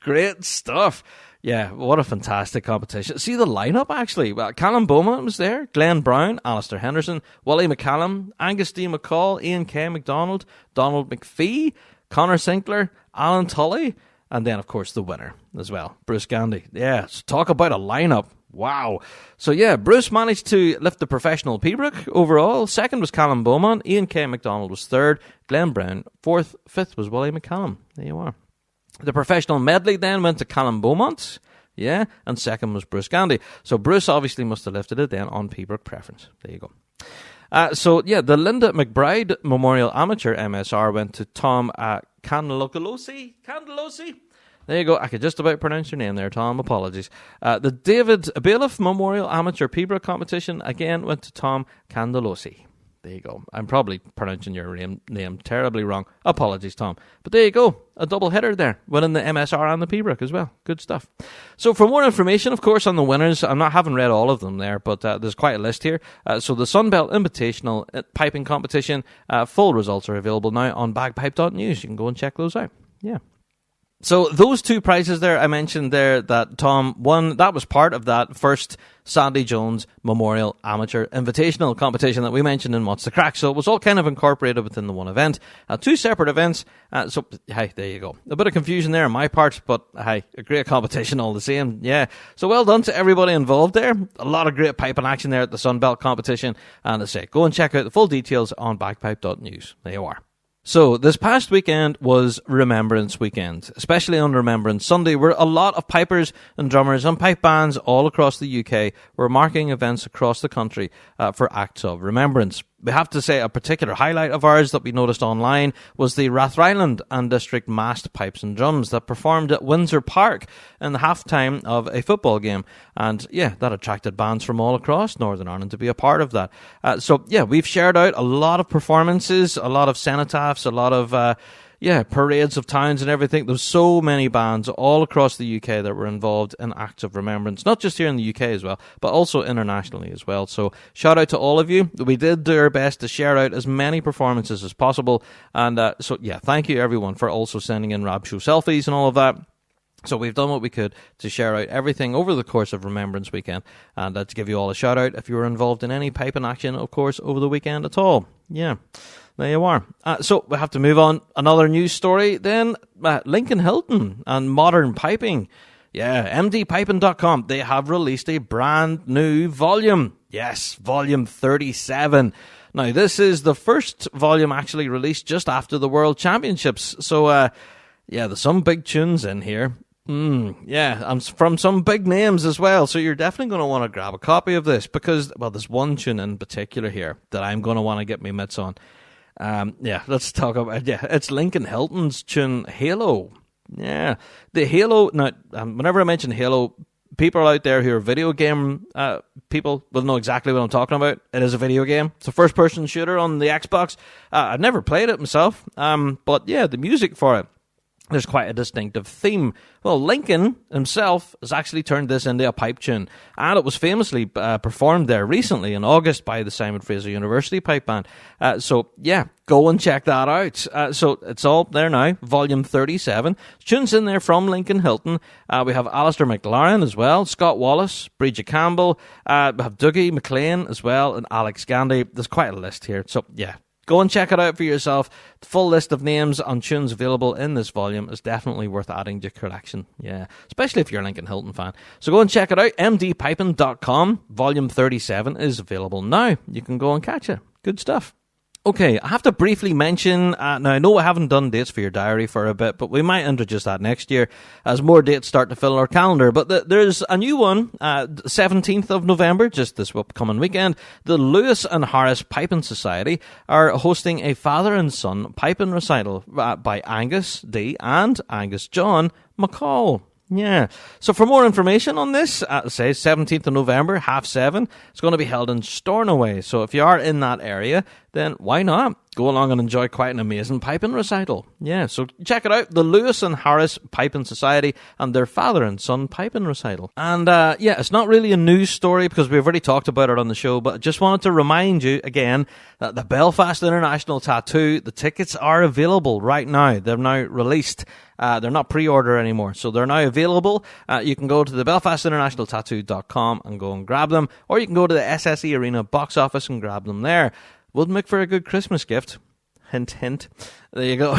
[SPEAKER 1] Great stuff. Yeah, what a fantastic competition. See the lineup, actually. Well, Callum Beaumont was there, Glenn Brown, Alistair Henderson, Wally McCallum, Angus D. McCall, Ian K. McDonald, Donald McPhee, Connor Sinclair, Alan Tully, and then, of course, the winner as well, Bruce Gandy. Yeah, so talk about a lineup. Wow. So, yeah, Bruce managed to lift the professional Pembroke overall. Second was Callum Beaumont. Ian K. McDonald was third. Glenn Brown, fourth. Fifth was Wally McCallum. There you are. The professional medley then went to Callum Beaumont, yeah, and second was Bruce Gandy. So Bruce obviously must have lifted it then on Pembroke preference. There you go. The Linda McBride Memorial Amateur MSR went to Tom Candalosi. There you go. I could just about pronounce your name there, Tom. Apologies. The David Bailiff Memorial Amateur Pembroke competition again went to Tom Candalosi. There you go. I'm probably pronouncing your name terribly wrong. Apologies, Tom. But there you go. A double hitter there, winning the MSR and the Pembroke as well. Good stuff. So for more information, of course, on the winners, haven't read all of them there, but there's quite a list here. So the Sunbelt Invitational Piping Competition, full results are available now on bagpipe.news. You can go and check those out. Yeah. So those two prizes there I mentioned there that Tom won, that was part of that first Sandy Jones Memorial Amateur Invitational competition that we mentioned in What's the Crack. So it was all kind of incorporated within the one event. Two separate events. So, hey, there you go. A bit of confusion there on my part, but hey, a great competition all the same. Yeah. So well done to everybody involved there. A lot of great piping action there at the Sunbelt competition. And as I say, go and check out the full details on bagpipe.news. There you are. So, this past weekend was Remembrance Weekend, especially on Remembrance Sunday, where a lot of pipers and drummers and pipe bands all across the UK were marking events across the country for acts of remembrance. We have to say a particular highlight of ours that we noticed online was the Rathryland and District Massed Pipes and Drums that performed at Windsor Park in the half-time of a football game. And yeah, that attracted bands from all across Northern Ireland to be a part of that. We've shared out a lot of performances, a lot of cenotaphs, a lot of parades of towns and everything. There's so many bands all across the UK that were involved in acts of remembrance, not just here in the UK as well, but also internationally as well. So shout out to all of you. We did do our best to share out as many performances as possible. And thank you everyone for also sending in Rab Show selfies and all of that. So we've done what we could to share out everything over the course of Remembrance Weekend, and to give you all a shout out if you were involved in any piping action, of course, over the weekend at all. Yeah. There you are. So we have to move on. Another news story then. Lincoln Hilton and modern piping. Yeah, mdpiping.com. They have released a brand new volume. Yes, volume 37. Now, this is the first volume actually released just after the World Championships. So, there's some big tunes in here. And from some big names as well. So you're definitely going to want to grab a copy of this because, there's one tune in particular here that I'm going to want to get my mitts on. Let's talk about it's Lincoln Hilton's tune Halo. Yeah, the Halo. Now, whenever I mention Halo, people out there who are video game people will know exactly what I'm talking about. It is a video game. It's a first-person shooter on the Xbox. I've never played it myself, but yeah, the music for it, there's quite a distinctive theme. Well, Lincoln himself has actually turned this into a pipe tune, and it was famously performed there recently in August by the Simon Fraser University Pipe Band. Go and check that out. So it's all there now, volume 37. Tunes in there from Lincoln Hilton. We have Alistair McLaren as well, Scott Wallace, Bridget Campbell, we have Dougie McLean as well, and Alex Gandy. There's quite a list here. So, yeah. Go and check it out for yourself. The full list of names and tunes available in this volume is definitely worth adding to your collection. Yeah, especially if you're a Lincoln Hilton fan. So go and check it out. mdpiping.com. Volume 37 is available now. You can go and catch it. Good stuff. Okay, I have to briefly mention, now I know I haven't done dates for your diary for a bit, but we might introduce that next year as more dates start to fill our calendar. But there's a new one, 17th of November, just this upcoming weekend. The Lewis and Harris Piping Society are hosting a father and son piping recital by Angus D. and Angus John McCall. Yeah. So for more information on this, say 17th of November, 7:30, it's going to be held in Stornoway. So if you are in that area, then why not? Go along and enjoy quite an amazing piping recital. Yeah, so check it out, the Lewis and Harris Piping Society and their father and son piping recital. And it's not really a news story because we've already talked about it on the show, but I just wanted to remind you again that the Belfast International Tattoo, the tickets are available right now. They're now released. They're not pre-order anymore, so they're now available. You can go to the belfastinternationaltattoo.com and go and grab them, or you can go to the SSE Arena box office and grab them there. Would make for a good Christmas gift. Hint, hint. There you go.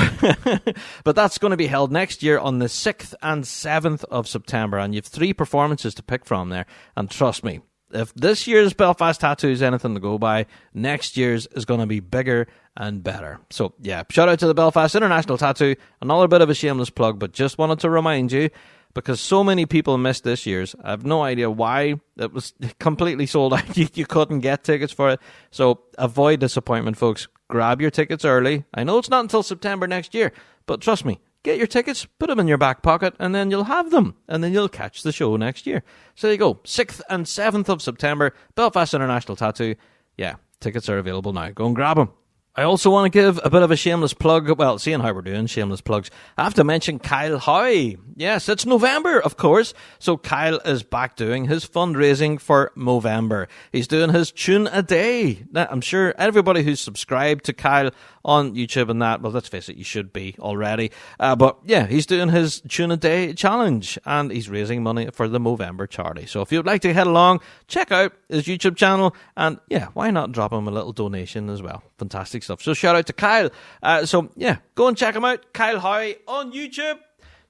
[SPEAKER 1] But that's going to be held next year on the 6th and 7th of September, and you have 3 performances to pick from there. And trust me, if this year's Belfast Tattoo is anything to go by, next year's is going to be bigger and better. So, yeah, shout out to the Belfast International Tattoo. Another bit of a shameless plug, but just wanted to remind you, because so many people missed this year's. I have no idea why. It was completely sold out. You couldn't get tickets for it. So avoid disappointment, folks. Grab your tickets early. I know it's not until September next year, but trust me, get your tickets, put them in your back pocket, and then you'll have them. And then you'll catch the show next year. So there you go. 6th and 7th of September, Belfast International Tattoo. Yeah, tickets are available now. Go and grab them. I also want to give a bit of a shameless plug. Well, seeing how we're doing shameless plugs, I have to mention Kyle Howe. Yes, it's November, of course. So Kyle is back doing his fundraising for Movember. He's doing his tune a day. Now, I'm sure everybody who's subscribed to Kyle on YouTube and that, well, let's face it, you should be already. But yeah, he's doing his tune a day challenge and he's raising money for the Movember charity. So if you'd like to head along, check out his YouTube channel and yeah, why not drop him a little donation as well? Fantastic stuff. So shout out to Kyle. So yeah, go and check him out. Kyle Howe on YouTube.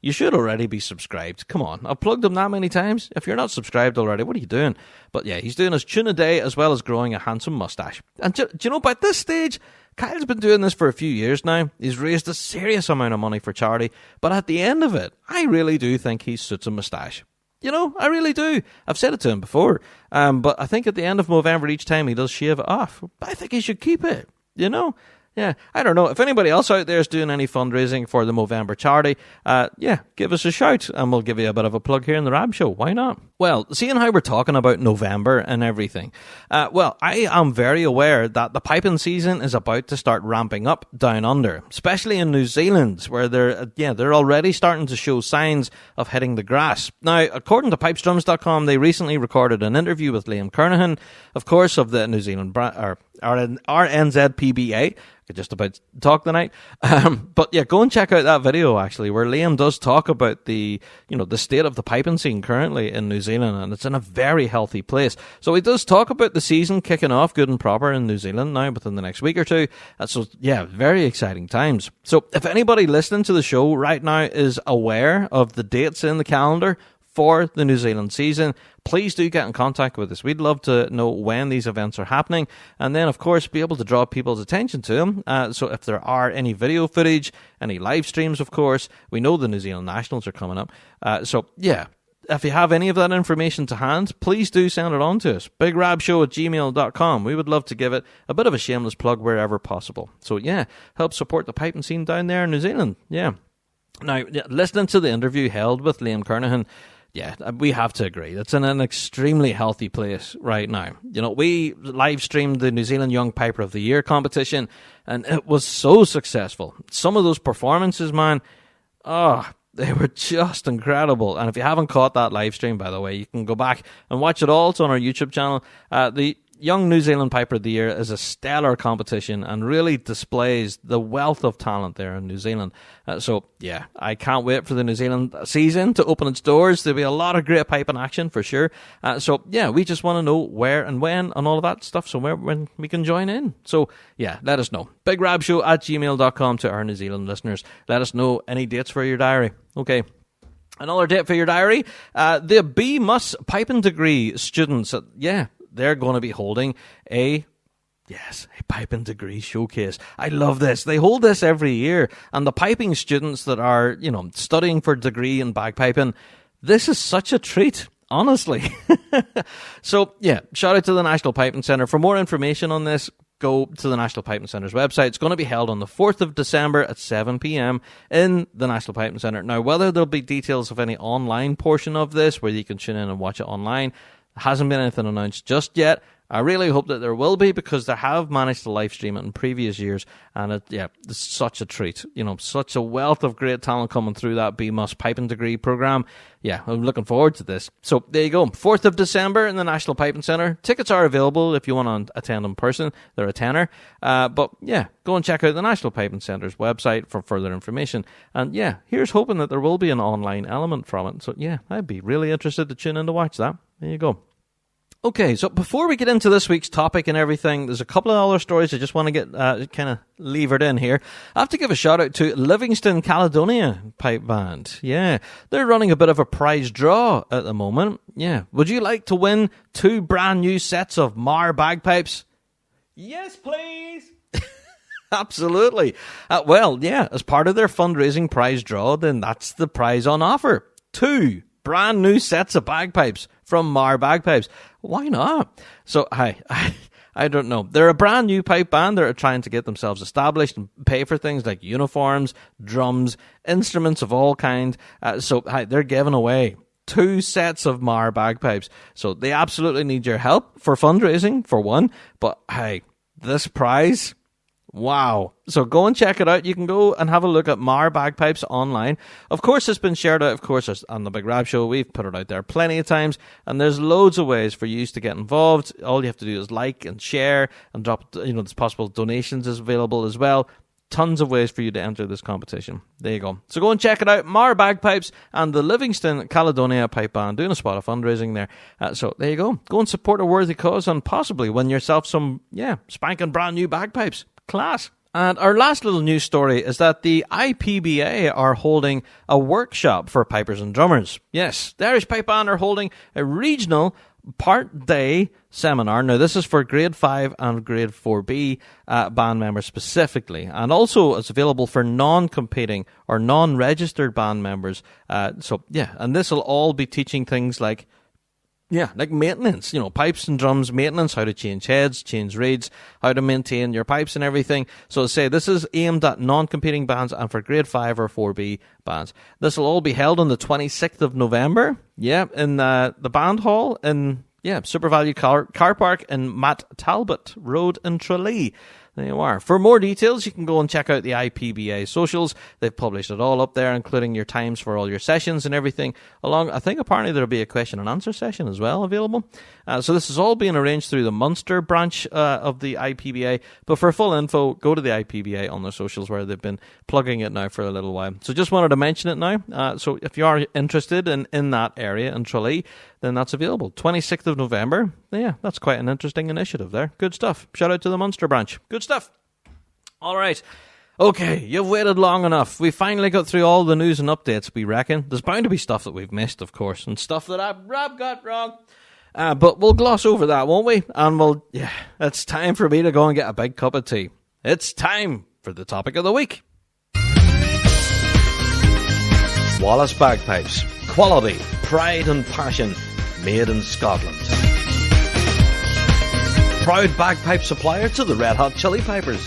[SPEAKER 1] You should already be subscribed. Come on. I've plugged him that many times. If you're not subscribed already, what are you doing? But yeah, he's doing his tune a day as well as growing a handsome mustache. And do you know, by this stage, Kyle's been doing this for a few years now. He's raised a serious amount of money for charity. But at the end of it, I really do think he suits a mustache. You know, I really do. I've said it to him before. But I think at the end of Movember, each time he does shave it off. But I think he should keep it. You know? Yeah, I don't know. If anybody else out there is doing any fundraising for the Movember charity, yeah, give us a shout and we'll give you a bit of a plug here in the Rab Show. Why not? Well, seeing how we're talking about November and everything, well, I am very aware that the piping season is about to start ramping up down under, especially in New Zealand, where they're already starting to show signs of hitting the grass. Now, according to pipesdrums.com, they recently recorded an interview with Liam Kernahan, of course, of the New Zealand RNZPBA. Could just about talk tonight. But yeah, go and check out that video actually, where Liam does talk about the state of the piping scene currently in New Zealand, and it's in a very healthy place. So he does talk about the season kicking off good and proper in New Zealand now within the next week or two. So yeah, very exciting times. So if anybody listening to the show right now is aware of the dates in the calendar for the New Zealand season, please do get in contact with us. We'd love to know when these events are happening, and then of course be able to draw people's attention to them. So if there are any video footage, any live streams, of course, we know the New Zealand Nationals are coming up. So yeah, if you have any of that information to hand, please do send it on to us. bigrabshow@gmail.com. We would love to give it a bit of a shameless plug wherever possible. So yeah, help support the piping scene down there in New Zealand. Yeah. Now, listening to the interview held with Liam Kernahan, yeah, we have to agree. It's in an extremely healthy place right now. You know, we live streamed the New Zealand Young Piper of the Year competition, and it was so successful. Some of those performances, man, they were just incredible. And if you haven't caught that live stream, by the way, you can go back and watch it all. It's on our YouTube channel. The Young New Zealand Piper of the Year is a stellar competition and really displays the wealth of talent there in New Zealand. So, yeah, I can't wait for the New Zealand season to open its doors. There'll be a lot of great piping action for sure. So, yeah, we just want to know where and when and all of that stuff, so when we can join in. So, yeah, let us know. bigrabshow@gmail.com to our New Zealand listeners. Let us know any dates for your diary. Okay. Another date for your diary. The B-Mus Piping Degree students, they're going to be holding a piping degree showcase. I love this. They hold this every year. And the piping students that are, studying for degree in bagpiping, this is such a treat, honestly. So, yeah, shout out to the National Piping Centre. For more information on this, go to the National Piping Centre's website. It's going to be held on the 4th of December at 7 p.m. in the National Piping Centre. Now, whether there'll be details of any online portion of this where you can tune in and watch it online, Hasn't been anything announced just yet. I really hope that there will be, because they have managed to live stream it in previous years, and it's such a treat. Such a wealth of great talent coming through that BMUS piping degree program. Yeah, I'm looking forward to this. So there you go, 4th of December in the National Piping Centre. Tickets are available if you want to attend in person. They're a tenner. But yeah, go and check out the National Piping Centre's website for further information. And yeah, here's hoping that there will be an online element from it. So yeah, I'd be really interested to tune in to watch that. There you go. Okay, so before we get into this week's topic and everything, there's a couple of other stories I just want to get kind of levered in here. I have to give a shout out to Livingston Caledonia Pipe Band. Yeah, they're running a bit of a prize draw at the moment. Yeah, would you like to win 2 brand new sets of Mar bagpipes? Yes, please. Absolutely. Well, yeah, as part of their fundraising prize draw, then that's the prize on offer. 2 brand new sets of bagpipes from Mar Bagpipes. Why not? So, I don't know. They're a brand new pipe band. They're trying to get themselves established and pay for things like uniforms, drums, instruments of all kind. They're giving away 2 sets of Mar bagpipes. So they absolutely need your help for fundraising, for one. But this prize, wow. So go and check it out. You can go and have a look at Mar Bagpipes online. Of course, it's been shared out, of course, on the Big Rab Show. We've put it out there plenty of times. And there's loads of ways for you to get involved. All you have to do is like and share and drop, there's possible donations is available as well. Tons of ways for you to enter this competition. There you go. So go and check it out. Mar Bagpipes and the Livingston Caledonia Pipe Band doing a spot of fundraising there. So there you go. Go and support a worthy cause and possibly win yourself some, spanking brand new bagpipes. Class. And our last little news story is that the IPBA are holding a workshop for pipers and drummers. Yes, the Irish Pipe Band are holding a regional part-day seminar. Now, this is for Grade 5 and Grade 4B band members specifically. And also, it's available for non-competing or non-registered band members. And this will all be teaching things like maintenance, pipes and drums maintenance, how to change heads, change reeds, how to maintain your pipes and everything. So this is aimed at non-competing bands and for Grade 5 or 4B bands. This will all be held on the 26th of November, in the band hall in, SuperValue Car Park in Matt Talbot Road in Tralee. There you are. For more details, you can go and check out the IPBA socials. They've published it all up there, including your times for all your sessions and everything. I think apparently there'll be a question and answer session as well available. So this is all being arranged through the Munster branch of the IPBA. But for full info, go to the IPBA on their socials where they've been plugging it now for a little while. So just wanted to mention it now. So if you are interested in that area in Tralee, then that's available. 26th of November. Yeah, that's quite an interesting initiative there. Good stuff. Shout out to the Munster branch. Good stuff. All right. Okay, you've waited long enough. We finally got through all the news and updates, we reckon. There's bound to be stuff that we've missed, of course, and stuff that Rob got wrong. But we'll gloss over that, won't we? And it's time for me to go and get a big cup of tea. It's time for the topic of the week. Wallace Bagpipes. Quality, pride and passion, made in Scotland. Proud bagpipe supplier to the Red Hot Chili Pipers.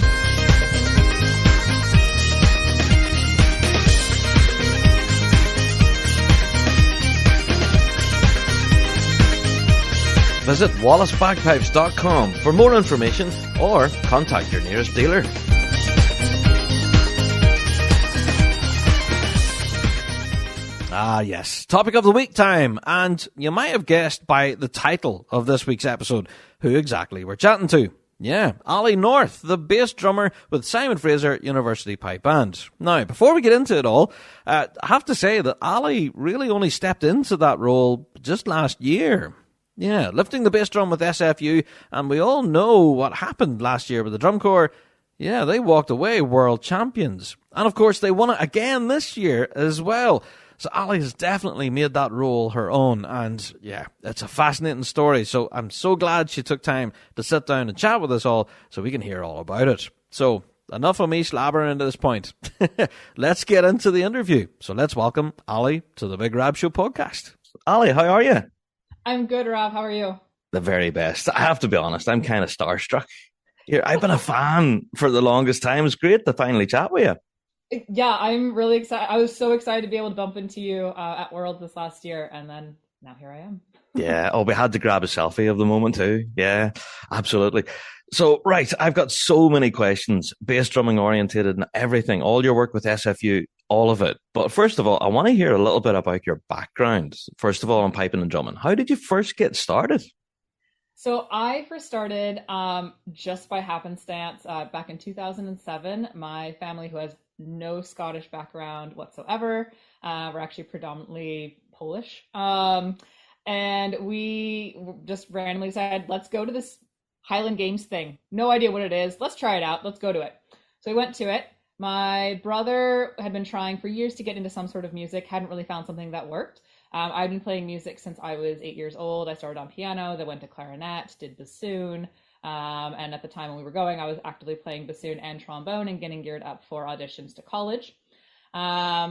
[SPEAKER 1] Visit wallacebagpipes.com for more information or contact your nearest dealer. Ah, yes. Topic of the week time. And you might have guessed by the title of this week's episode who exactly we're chatting to. Yeah, Ali North, the bass drummer with Simon Fraser University Pipe Band. Now, before we get into it all, I have to say that Ali really only stepped into that role just last year. Yeah, lifting the bass drum with SFU, and we all know what happened last year with the drum corps. Yeah, they walked away world champions. And of course, they won it again this year as well. So Ali has definitely made that role her own, and yeah, it's a fascinating story. So I'm so glad she took time to sit down and chat with us all so we can hear all about it. So enough of me slabbering into this point. Let's get into the interview. So let's welcome Ali to the Big Rab Show Podcast. Ali, how are you?
[SPEAKER 7] I'm good, Rob. How are you?
[SPEAKER 1] The very best. I have to be honest, I'm kind of starstruck. Here, I've been a fan for the longest time. It's great to finally chat with you.
[SPEAKER 7] Yeah, I'm really excited. I was so excited to be able to bump into you at World this last year, and then now here I am.
[SPEAKER 1] Yeah. Oh, we had to grab a selfie of the moment too. Yeah, absolutely. So, right, I've got so many questions, bass drumming orientated and everything, all your work with SFU, all of it. But first of all, I want to hear a little bit about your background. First of all, on piping and drumming. How did you first get started?
[SPEAKER 7] So I first started just by happenstance back in 2007. My family, who has no Scottish background whatsoever, we're actually predominantly Polish. And we just randomly decided, let's go to this Highland Games thing. No idea what it is. Let's try it out. Let's go to it. So we went to it. My brother had been trying for years to get into some sort of music, hadn't really found something that worked. I've been playing music since I was 8 years old. I started on piano, then went to clarinet, did bassoon. And at the time when we were going, I was actively playing bassoon and trombone and getting geared up for auditions to college.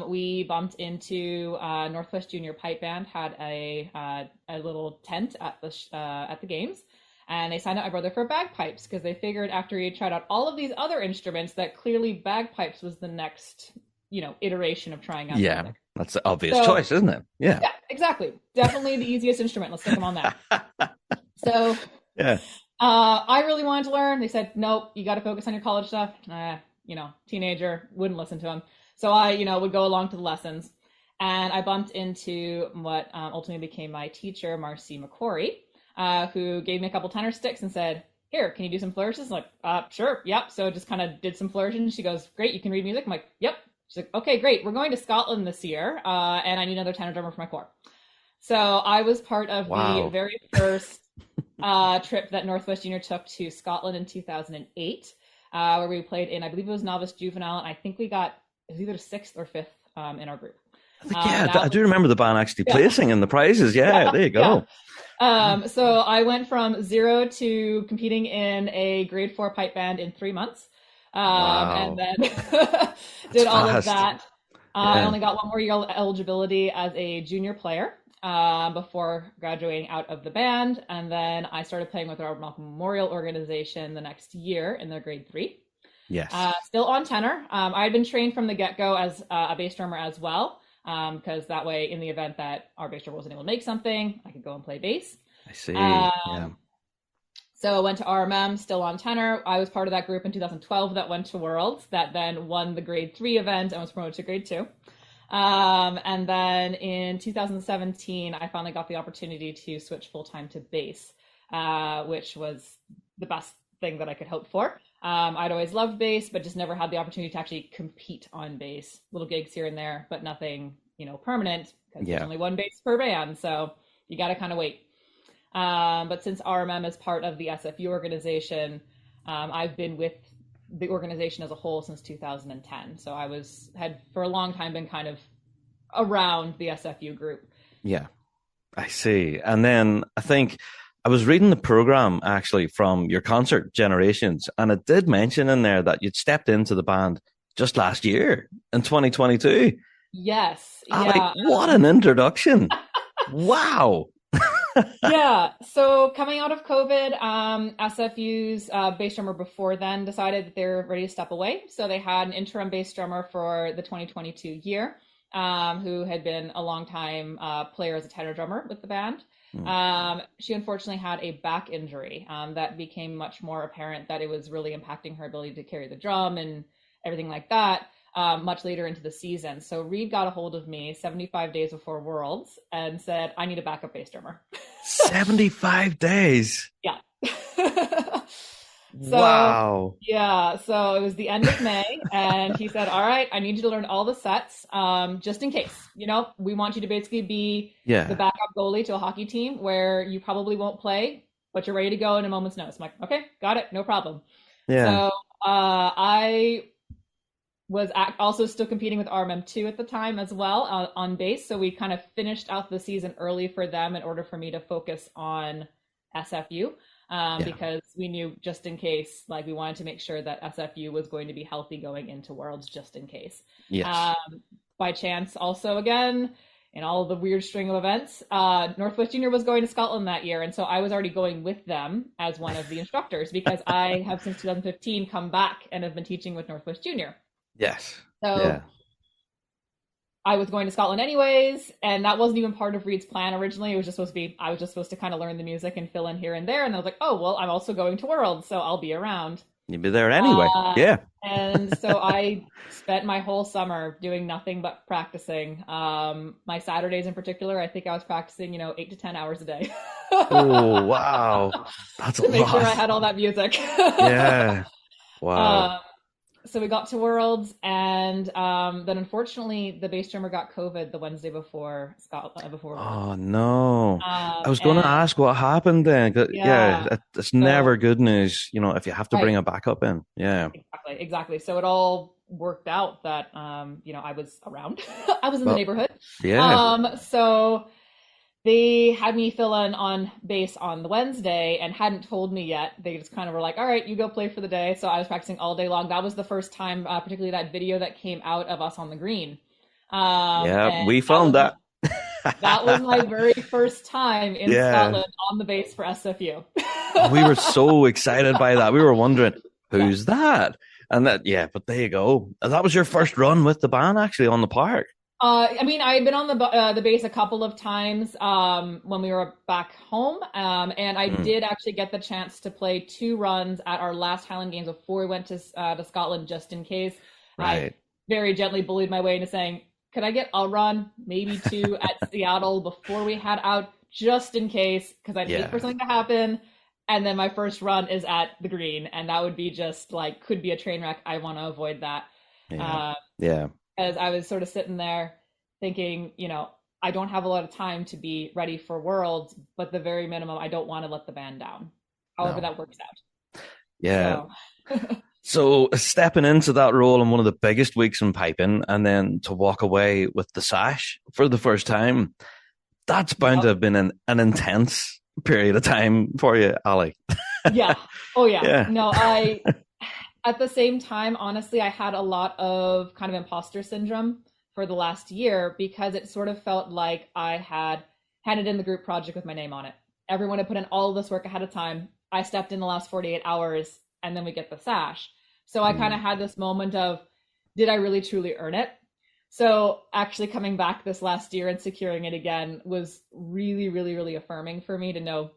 [SPEAKER 7] We bumped into Northwest Junior Pipe Band, had a little tent at the games, and they signed up my brother for bagpipes because they figured after he had tried out all of these other instruments that clearly bagpipes was the next, iteration of trying out music.
[SPEAKER 1] That's the obvious choice, isn't it? Yeah,
[SPEAKER 7] exactly. Definitely the easiest instrument. Let's stick him on that. So
[SPEAKER 1] yeah.
[SPEAKER 7] I really wanted to learn. They said, nope, you got to focus on your college stuff. Teenager, wouldn't listen to him. So I, would go along to the lessons, and I bumped into what ultimately became my teacher, Marcy McQuarrie, who gave me a couple tenor sticks and said, here, can you do some flourishes? I'm like, sure. Yep. So just kind of did some flourishes. She goes, great. You can read music. I'm like, yep. She's like, okay, great. We're going to Scotland this year. And I need another tenor drummer for my corps. So I was part of the very first trip that Northwest Junior took to Scotland in 2008, where we played in, I believe it was Novice Juvenile. And I think we got, it was either 6th or 5th in our group.
[SPEAKER 1] I do remember the band actually placing in the prizes. Yeah, there you go.
[SPEAKER 7] So I went from 0 to competing in a grade 4 pipe band in 3 months. And then did all of that. I only got one more year eligibility as a junior player before graduating out of the band. And then I started playing with our Memorial organization the next year in their grade 3.
[SPEAKER 1] Yes.
[SPEAKER 7] Still on tenor. I had been trained from the get-go as a bass drummer as well, because that way, in the event that our bass drummer wasn't able to make something, I could go and play bass.
[SPEAKER 1] I see.
[SPEAKER 7] So I went to RMM, still on tenor. I was part of that group in 2012 that went to Worlds, that then won the grade 3 event and was promoted to grade 2. And then in 2017, I finally got the opportunity to switch full-time to bass, which was the best thing that I could hope for. I'd always loved bass, but just never had the opportunity to actually compete on bass. Little gigs here and there, but nothing, permanent, because there's only one bass per band. So you got to kind of wait. But since RMM is part of the SFU organization, I've been with the organization as a whole since 2010. So had for a long time been kind of around the SFU group.
[SPEAKER 1] Yeah, I see. And then I think I was reading the program actually from your concert Generations, and it did mention in there that you'd stepped into the band just last year in 2022.
[SPEAKER 7] Yes.
[SPEAKER 1] What an introduction. Wow.
[SPEAKER 7] Yeah. So coming out of COVID, SFU's bass drummer before then decided that they're ready to step away. So they had an interim bass drummer for the 2022 year, who had been a long time player as a tenor drummer with the band. She unfortunately had a back injury that became much more apparent that it was really impacting her ability to carry the drum and everything like that much later into the season. So Reed got a hold of me 75 days before Worlds and said, I need a backup bass drummer.
[SPEAKER 1] 75 days?
[SPEAKER 7] Yeah.
[SPEAKER 1] Wow.
[SPEAKER 7] Yeah. So it was the end of May and he said, all right, I need you to learn all the sets just in case, we want you to basically be the backup goalie to a hockey team where you probably won't play, but you're ready to go in a moment's notice. I'm like, okay, got it. No problem.
[SPEAKER 1] Yeah.
[SPEAKER 7] So I was also still competing with RMM2 at the time as well on bass. So we kind of finished out the season early for them in order for me to focus on SFU. Because we knew just in case, we wanted to make sure that SFU was going to be healthy going into Worlds just in case.
[SPEAKER 1] Yes.
[SPEAKER 7] By chance, also again, in all of the weird string of events, Northwest Junior was going to Scotland that year. And so I was already going with them as one of the instructors because I have since 2015 come back and have been teaching with Northwest Junior.
[SPEAKER 1] Yes.
[SPEAKER 7] So I was going to Scotland anyways, and that wasn't even part of Reed's plan originally. It was just supposed to be, I was just supposed to kind of learn the music and fill in here and there. And I was like, oh, well, I'm also going to Worlds, so I'll be around.
[SPEAKER 1] You'd be there anyway. Yeah.
[SPEAKER 7] And so I spent my whole summer doing nothing but practicing. My Saturdays in particular, I think I was practicing, 8 to 10 hours a day.
[SPEAKER 1] Oh, wow. That's a
[SPEAKER 7] to make
[SPEAKER 1] lot.
[SPEAKER 7] sure I had all that music.
[SPEAKER 1] Yeah. Wow.
[SPEAKER 7] So we got to Worlds, and then unfortunately the bass drummer got COVID the Wednesday before before.
[SPEAKER 1] Oh no! I was going to ask what happened then. It's never good news, if you have to bring a backup in. Yeah.
[SPEAKER 7] Exactly. So it all worked out that I was around. I was in the neighborhood.
[SPEAKER 1] Yeah.
[SPEAKER 7] So they had me fill in on bass on the Wednesday and hadn't told me yet. They just kind of were like, all right, you go play for the day. So I was practicing all day long. That was the first time, particularly that video that came out of us on the green.
[SPEAKER 1] We filmed that.
[SPEAKER 7] That was my very first time in Scotland on the bass for SFU.
[SPEAKER 1] We were so excited by that. We were wondering, who's that? And but there you go. That was your first run with the band actually on the park.
[SPEAKER 7] I had been on the bass a couple of times when we were back home, and I did actually get the chance to play 2 runs at our last Highland Games before we went to Scotland, just in case.
[SPEAKER 1] Right.
[SPEAKER 7] I very gently bullied my way into saying, could I get a run, maybe 2 at Seattle before we head out, just in case, because I'd hate for something to happen. And then my first run is at the green, and that would be just could be a train wreck. I want to avoid that.
[SPEAKER 1] Yeah.
[SPEAKER 7] As I was sort of sitting there thinking, I don't have a lot of time to be ready for Worlds, but the very minimum, I don't want to let the band down. However that works out.
[SPEAKER 1] Yeah. So stepping into that role in one of the biggest weeks in piping, and then to walk away with the sash for the first time, that's bound to have been an intense period of time for you, Ali.
[SPEAKER 7] Yeah. Oh yeah. No, at the same time, honestly, I had a lot of kind of imposter syndrome for the last year because it sort of felt like I had handed in the group project with my name on it. Everyone had put in all of this work ahead of time. I stepped in the last 48 hours and then we get the sash. So I kind of had this moment of, did I really truly earn it? So actually coming back this last year and securing it again was really, really, really affirming for me to know,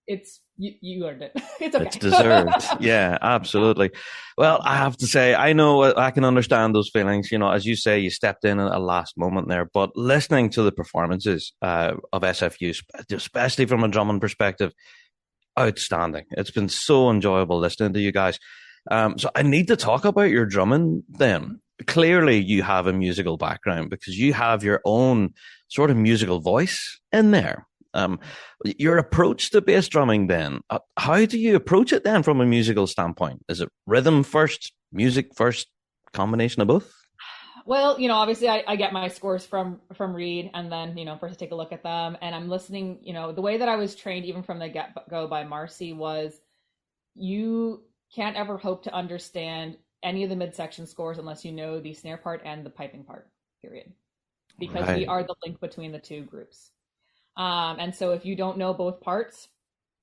[SPEAKER 7] it's you earned it. It's okay.
[SPEAKER 1] It's deserved. Yeah, absolutely. Well, I have to say, I know I can understand those feelings. As you say, you stepped in at a last moment there, but listening to the performances of SFU, especially from a drumming perspective, outstanding. It's been so enjoyable listening to you guys. So I need to talk about your drumming then. Clearly, you have a musical background because you have your own sort of musical voice in there. Your approach to bass drumming then, how do you approach it then from a musical standpoint? Is it rhythm first, music first, combination of both?
[SPEAKER 7] Well, obviously I get my scores from Reed, and then, first take a look at them, and I'm listening, the way that I was trained even from the get-go by Marcy was you can't ever hope to understand any of the midsection scores unless you know the snare part and the piping part, period. Because we are the link between the two groups. And so if you don't know both parts,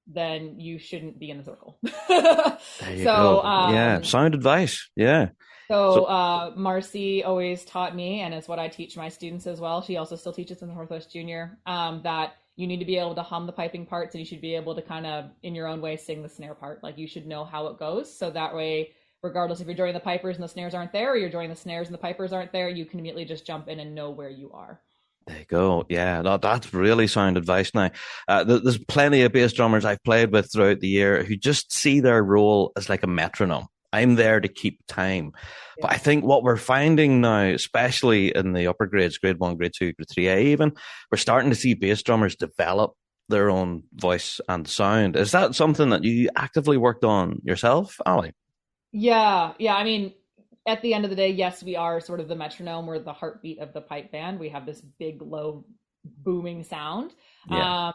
[SPEAKER 7] then you shouldn't be in the circle.
[SPEAKER 1] There you go. Sound advice. Yeah.
[SPEAKER 7] So Marcy always taught me, and it's what I teach my students as well. She also still teaches in the Northwest Junior, that you need to be able to hum the piping parts, and you should be able to kind of, in your own way, sing the snare part. You should know how it goes. So that way, regardless if you're joining the pipers and the snares aren't there, or you're joining the snares and the pipers aren't there, you can immediately just jump in and know where you are.
[SPEAKER 1] There you go. Yeah, that's really sound advice now. There's plenty of bass drummers I've played with throughout the year who just see their role as like a metronome. I'm there to keep time. Yeah. But I think what we're finding now, especially in the upper grades, grade 1, grade 2, grade 3A even, we're starting to see bass drummers develop their own voice and sound. Is that something that you actively worked on yourself, Ali?
[SPEAKER 7] Yeah. I mean, at the end of the day, yes, we are sort of the metronome. We're the heartbeat of the pipe band. We have this big, low, booming sound.
[SPEAKER 1] Yeah.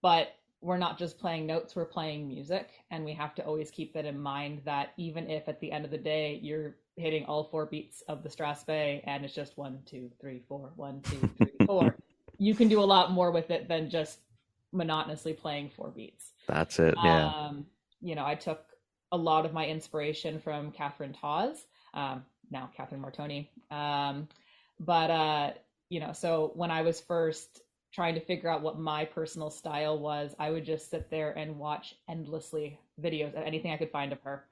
[SPEAKER 7] But we're not just playing notes, we're playing music. And we have to always keep that in mind that even if at the end of the day, you're hitting all 4 beats of the Strasbourg and it's just 1, 2, 3, 4, 1, 2, 3, 4, you can do a lot more with it than just monotonously playing 4 beats.
[SPEAKER 1] That's it. Yeah.
[SPEAKER 7] I took a lot of my inspiration from Catherine Tawes. Now Catherine Martoni, But so when I was first trying to figure out what my personal style was, I would just sit there and watch endlessly videos of anything I could find of her,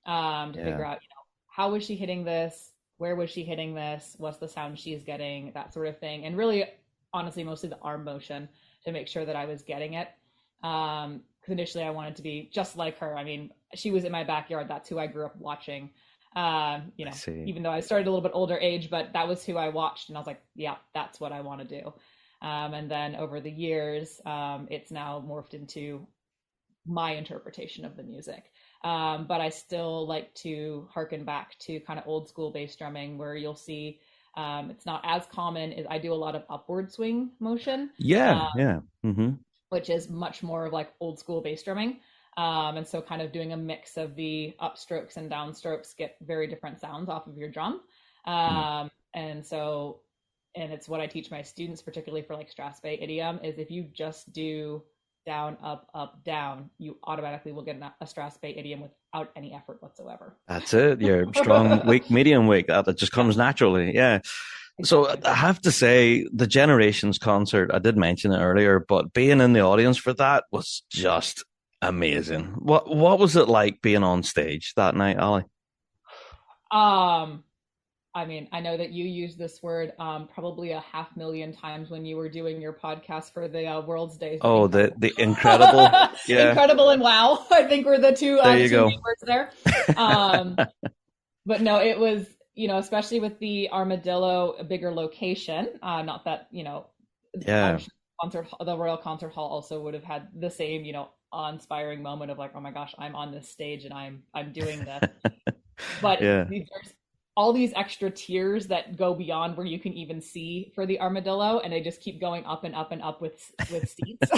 [SPEAKER 7] to figure out, how was she hitting this? Where was she hitting this? What's the sound she's getting? That sort of thing. And really, honestly, mostly the arm motion to make sure that I was getting it. Because initially I wanted to be just like her. I mean, she was in my backyard. That's who I grew up watching. Even though I started a little bit older age, but that was who I watched. And I was like, yeah, that's what I want to do. And then over the years, it's now morphed into my interpretation of the music. But I still like to harken back to kind of old school bass drumming, where you'll see it's not as common. I do a lot of upward swing motion. Which is much more of like old school bass drumming. And so kind of doing a mix of the upstrokes and downstrokes get very different sounds off of your drum. And it's what I teach my students, particularly for like strass bay idiom, is if you just do down, up, down, you automatically will get a strass bay idiom without any effort whatsoever.
[SPEAKER 1] That's it. You're strong, weak, medium weak. That just comes naturally. Yeah. So I have to say, the Generations concert, I did mention it earlier, but being in the audience for that was just amazing. What was it like being on stage that night, Ali?
[SPEAKER 7] I mean, I know that you use this word probably 500,000 times when you were doing your podcast for the World's Days.
[SPEAKER 1] Oh, the incredible. Yeah.
[SPEAKER 7] Incredible and wow, I think were the two main words there. But no, it was, especially with the Armadillo, a bigger location. Not that, the Royal Concert Hall also would have had the same, awe-inspiring moment of like, oh my gosh, I'm on this stage and I'm doing this. But there's all these extra tiers that go beyond where you can even see for the Armadillo, and they just keep going up and up and up with seats.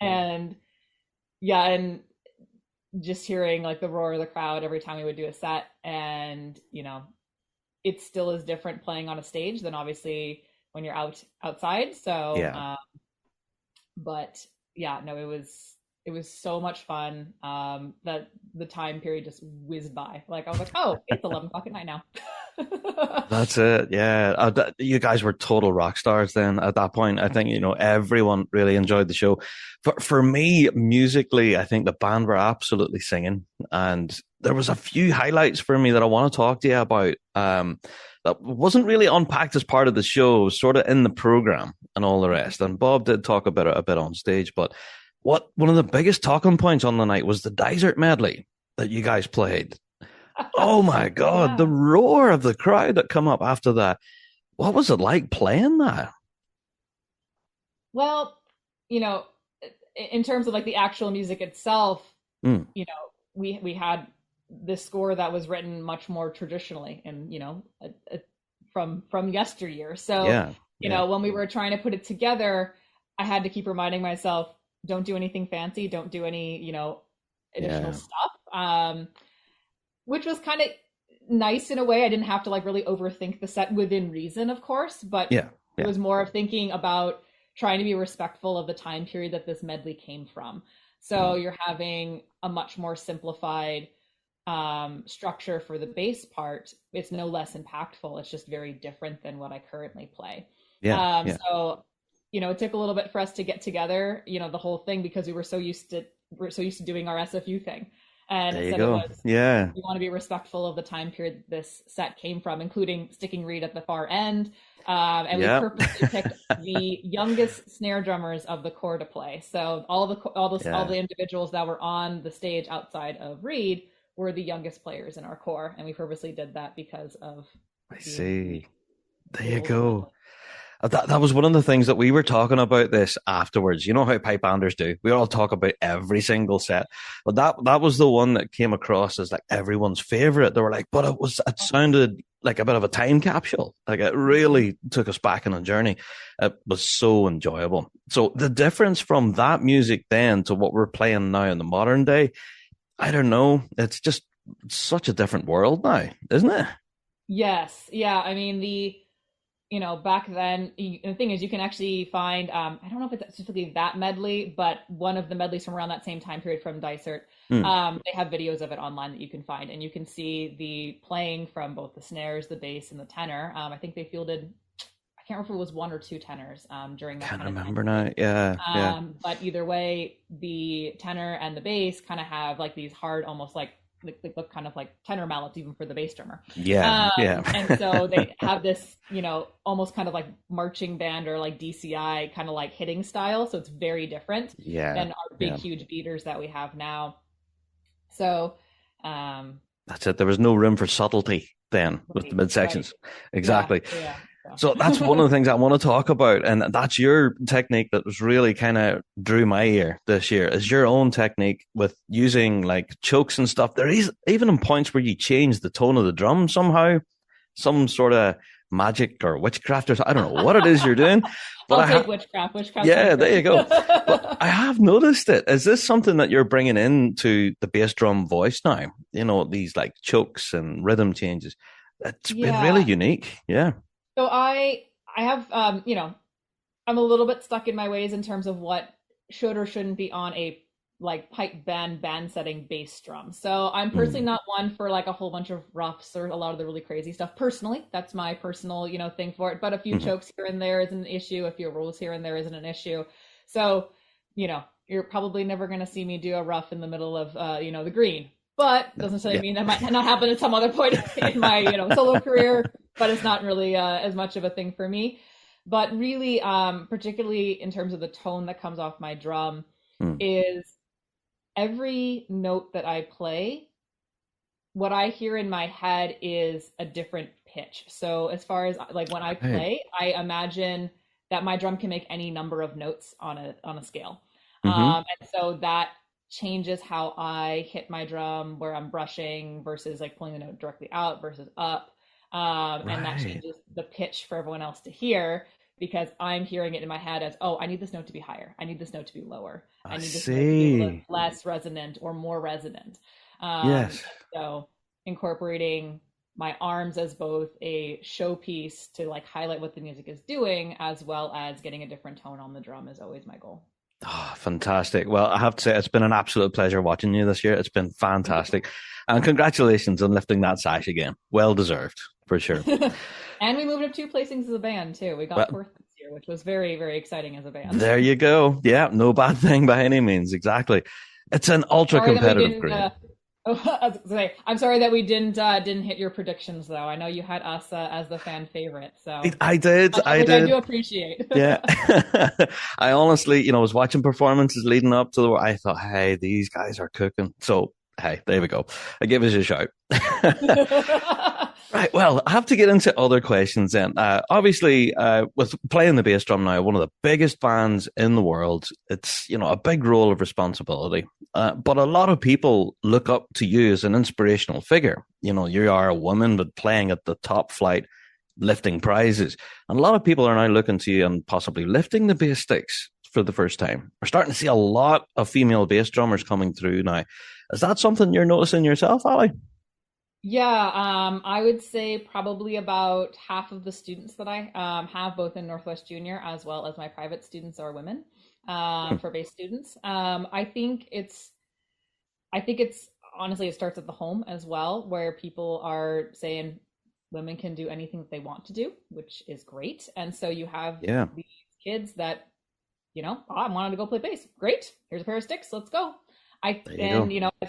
[SPEAKER 7] And just hearing like the roar of the crowd every time we would do a set, and it still is different playing on a stage than obviously when you're outside. So it was so much fun that the time period just whizzed by. Like I was like, oh, it's 11 o'clock at night now.
[SPEAKER 1] That's it. Yeah. You guys were total rock stars then at that point. I think, everyone really enjoyed the show. For me, musically, I think the band were absolutely singing. And there was a few highlights for me that I want to talk to you about. That wasn't really unpacked as part of the show, sort of in the program and all the rest. And Bob did talk about it a bit on stage, but one of the biggest talking points on the night was the Desert medley that you guys played. Oh my God, the roar of the crowd that come up after that. What was it like playing that?
[SPEAKER 7] Well, in terms of like the actual music itself, we had this score that was written much more traditionally and, from yesteryear. So, when we were trying to put it together, I had to keep reminding myself, don't do anything fancy, don't do any, additional stuff. Which was kind of nice in a way. I didn't have to like really overthink the set within reason, of course, but it was more of thinking about trying to be respectful of the time period that this medley came from. So you're having a much more simplified structure for the bass part. It's no less impactful. It's just very different than what I currently play. So, it took a little bit for us to get together, the whole thing, because we were so used to doing our SFU thing. And
[SPEAKER 1] there you go.
[SPEAKER 7] We want to be respectful of the time period this set came from, including sticking Reed at the far end. And we purposely picked the youngest snare drummers of the corps to play. So all the individuals that were on the stage outside of Reed were the youngest players in our corps, and we purposely did that because of.
[SPEAKER 1] I see. There you go. That was one of the things that we were talking about this afterwards. You know how pipe banders do. We all talk about every single set. But that was the one that came across as like everyone's favorite. They were like, but it sounded like a bit of a time capsule. Like it really took us back on a journey. It was so enjoyable. So the difference from that music then to what we're playing now in the modern day, I don't know. It's just such a different world now, isn't it?
[SPEAKER 7] Yes. Yeah. I mean, back then, the thing is, you can actually find, I don't know if it's specifically that medley, but one of the medleys from around that same time period from Dysart, they have videos of it online that you can find, and you can see the playing from both the snares, the bass, and the tenor. I think they fielded, I can't remember if it was one or two tenors during that.
[SPEAKER 1] Can't remember now. Yeah.
[SPEAKER 7] But either way, the tenor and the bass kind of have like these hard, almost like they look kind of like tenor mallets even for the bass drummer. And so they have this, almost kind of like marching band or like DCI kind of like hitting style. So it's very different than our big, huge beaters that we have now. So
[SPEAKER 1] that's it. There was no room for subtlety then with the midsections. Right. Exactly.
[SPEAKER 7] Yeah.
[SPEAKER 1] So that's one of the things I want to talk about. And that's your technique that was really kind of drew my ear this year, is your own technique with using like chokes and stuff. There is even in points where you change the tone of the drum somehow, some sort of magic or witchcraft, or I don't know what it is you're doing. But
[SPEAKER 7] I'll take witchcraft.
[SPEAKER 1] Yeah, there you go. But I have noticed it. Is this something that you're bringing into the bass drum voice now? These like chokes and rhythm changes. It's been really unique. Yeah.
[SPEAKER 7] So I have, I'm a little bit stuck in my ways in terms of what should or shouldn't be on a like pipe band setting bass drum. So I'm personally not one for like a whole bunch of roughs or a lot of the really crazy stuff. Personally, that's my personal, thing for it. But a few chokes here and there isn't an issue. A few rolls here and there isn't an issue. So, you're probably never going to see me do a rough in the middle of, the green. But doesn't necessarily mean that might not happen at some other point in my, solo career. But it's not really as much of a thing for me. But really, particularly in terms of the tone that comes off my drum, is every note that I play, what I hear in my head is a different pitch. So as far as like when I play, I imagine that my drum can make any number of notes on a scale. And so that changes how I hit my drum, where I'm brushing versus like pulling the note directly out versus up. And that changes the pitch for everyone else to hear, because I'm hearing it in my head as, I need this note to be higher. I need this note to be lower. I need this note to be less resonant or more resonant.
[SPEAKER 1] Yes.
[SPEAKER 7] So incorporating my arms as both a showpiece to like highlight what the music is doing, as well as getting a different tone on the drum, is always my goal.
[SPEAKER 1] Oh, fantastic. Well, I have to say, it's been an absolute pleasure watching you this year. It's been fantastic. And congratulations on lifting that sash again. Well deserved, for sure.
[SPEAKER 7] And we moved up 2 placings as a band, too. We got 4th this year, which was very, very exciting as a band.
[SPEAKER 1] There you go. Yeah, no bad thing by any means. Exactly. It's an ultra-competitive grade.
[SPEAKER 7] I'm sorry that we didn't hit your predictions, though. I know you had us as the fan favorite, so
[SPEAKER 1] I did.
[SPEAKER 7] I do appreciate.
[SPEAKER 1] Yeah, I honestly, was watching performances leading up to I thought, hey, these guys are cooking. So hey, there we go. I give us a shout. Right. Well, I have to get into other questions then. Obviously, with playing the bass drum now, one of the biggest bands in the world, it's, a big role of responsibility. But a lot of people look up to you as an inspirational figure. You are a woman, but playing at the top flight, lifting prizes. And a lot of people are now looking to you and possibly lifting the bass sticks for the first time. We're starting to see a lot of female bass drummers coming through now. Is that something you're noticing yourself, Ali?
[SPEAKER 7] Yeah, I would say probably about half of the students that I have, both in Northwest Junior as well as my private students, are women for bass students. I think it's honestly, it starts at the home as well, where people are saying women can do anything that they want to do, which is great. And so you have these kids that, I wanted to go play bass. Great. Here's a pair of sticks. Let's go. As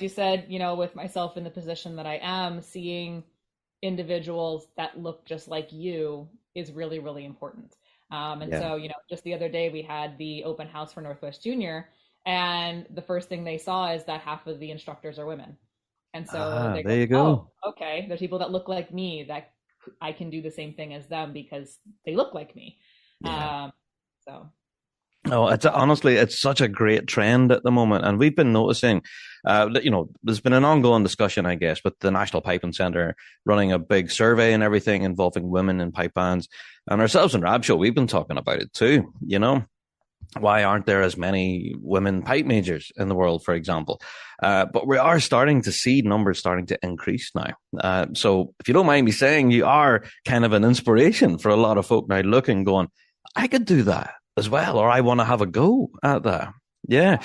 [SPEAKER 7] you said, with myself in the position that I am, seeing individuals that look just like you is really, really important. So, just the other day we had the open house for Northwest Junior, and the first thing they saw is that half of the instructors are women. And so they go,
[SPEAKER 1] you go.
[SPEAKER 7] Oh, okay. There's people that look like me that I can do the same thing as them because they look like me.
[SPEAKER 1] Yeah. No, it's such a great trend at the moment. And we've been noticing, there's been an ongoing discussion, I guess, with the National Piping Centre running a big survey and everything involving women in pipe bands. And ourselves in Rab Show, we've been talking about it too, Why aren't there as many women pipe majors in the world, for example? But we are starting to see numbers starting to increase now. So if you don't mind me saying, you are kind of an inspiration for a lot of folk now looking, going, I could do that as well, or I want to have a go at that. Yeah.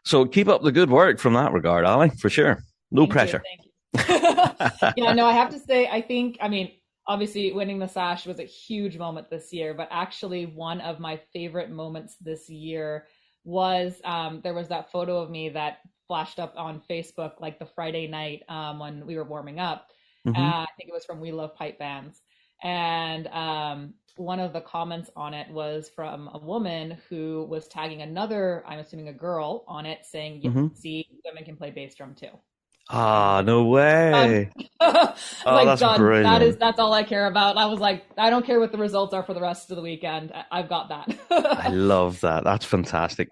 [SPEAKER 1] So keep up the good work from that regard, Ali, for sure. No pressure.
[SPEAKER 7] Thank you. Yeah, no, I have to say, I mean, obviously winning the sash was a huge moment this year, but actually one of my favorite moments this year was there was that photo of me that flashed up on Facebook like the Friday night when we were warming up. I think it was from We Love Pipe Bands. And one of the comments on it was from a woman who was tagging another, I'm assuming a girl, on it saying, see, women can play bass drum too.
[SPEAKER 1] Ah, no way.
[SPEAKER 7] Like,
[SPEAKER 1] that's
[SPEAKER 7] done.
[SPEAKER 1] brilliant.
[SPEAKER 7] That's all I care about. I was like, I don't care what the results are for the rest of the weekend. I've got that.
[SPEAKER 1] I love that. That's fantastic.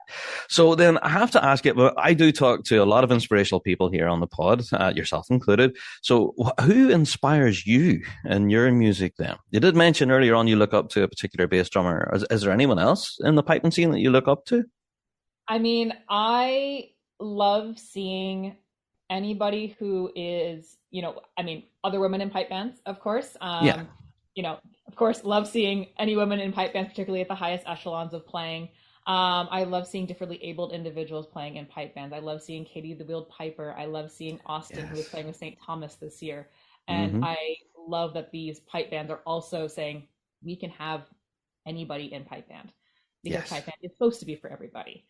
[SPEAKER 1] So then I have to ask you, but I do talk to a lot of inspirational people here on the pod, yourself included. So who inspires you in your music then? You did mention earlier on you look up to a particular bass drummer. Is there anyone else in the piping scene that you look up to?
[SPEAKER 7] I mean, I love seeing anybody who is, other women in pipe bands, of course. Of course, love seeing any women in pipe bands, particularly at the highest echelons of playing. I love seeing differently abled individuals playing in pipe bands. I love seeing Katie the Wheeled Piper. I love seeing Austin, who was playing with St. Thomas this year. And I love that these pipe bands are also saying we can have anybody in pipe band, because pipe band is supposed to be for everybody.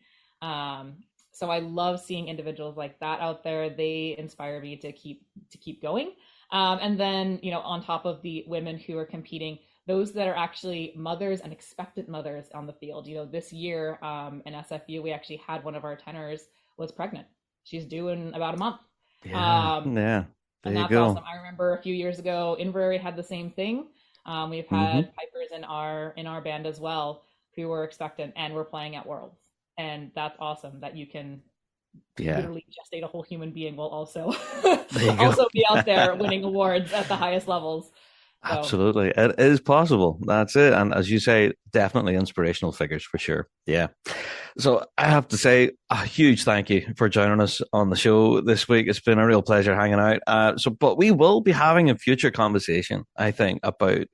[SPEAKER 7] So I love seeing individuals like that out there. They inspire me to keep going. And then, on top of the women who are competing, those that are actually mothers and expectant mothers on the field. This year in SFU, we actually had one of our tenors was pregnant. She's due in about a month.
[SPEAKER 1] There
[SPEAKER 7] and that's awesome. I remember a few years ago, Inverary had the same thing. We've had pipers in our band as well who were expectant and were playing at Worlds. And that's awesome that you can literally gestate a whole human being while also be out there winning awards at the highest levels. So.
[SPEAKER 1] Absolutely. It is possible. That's it. And as you say, definitely inspirational figures for sure. Yeah. So I have to say a huge thank you for joining us on the show this week. It's been a real pleasure hanging out. But we will be having a future conversation, I think, about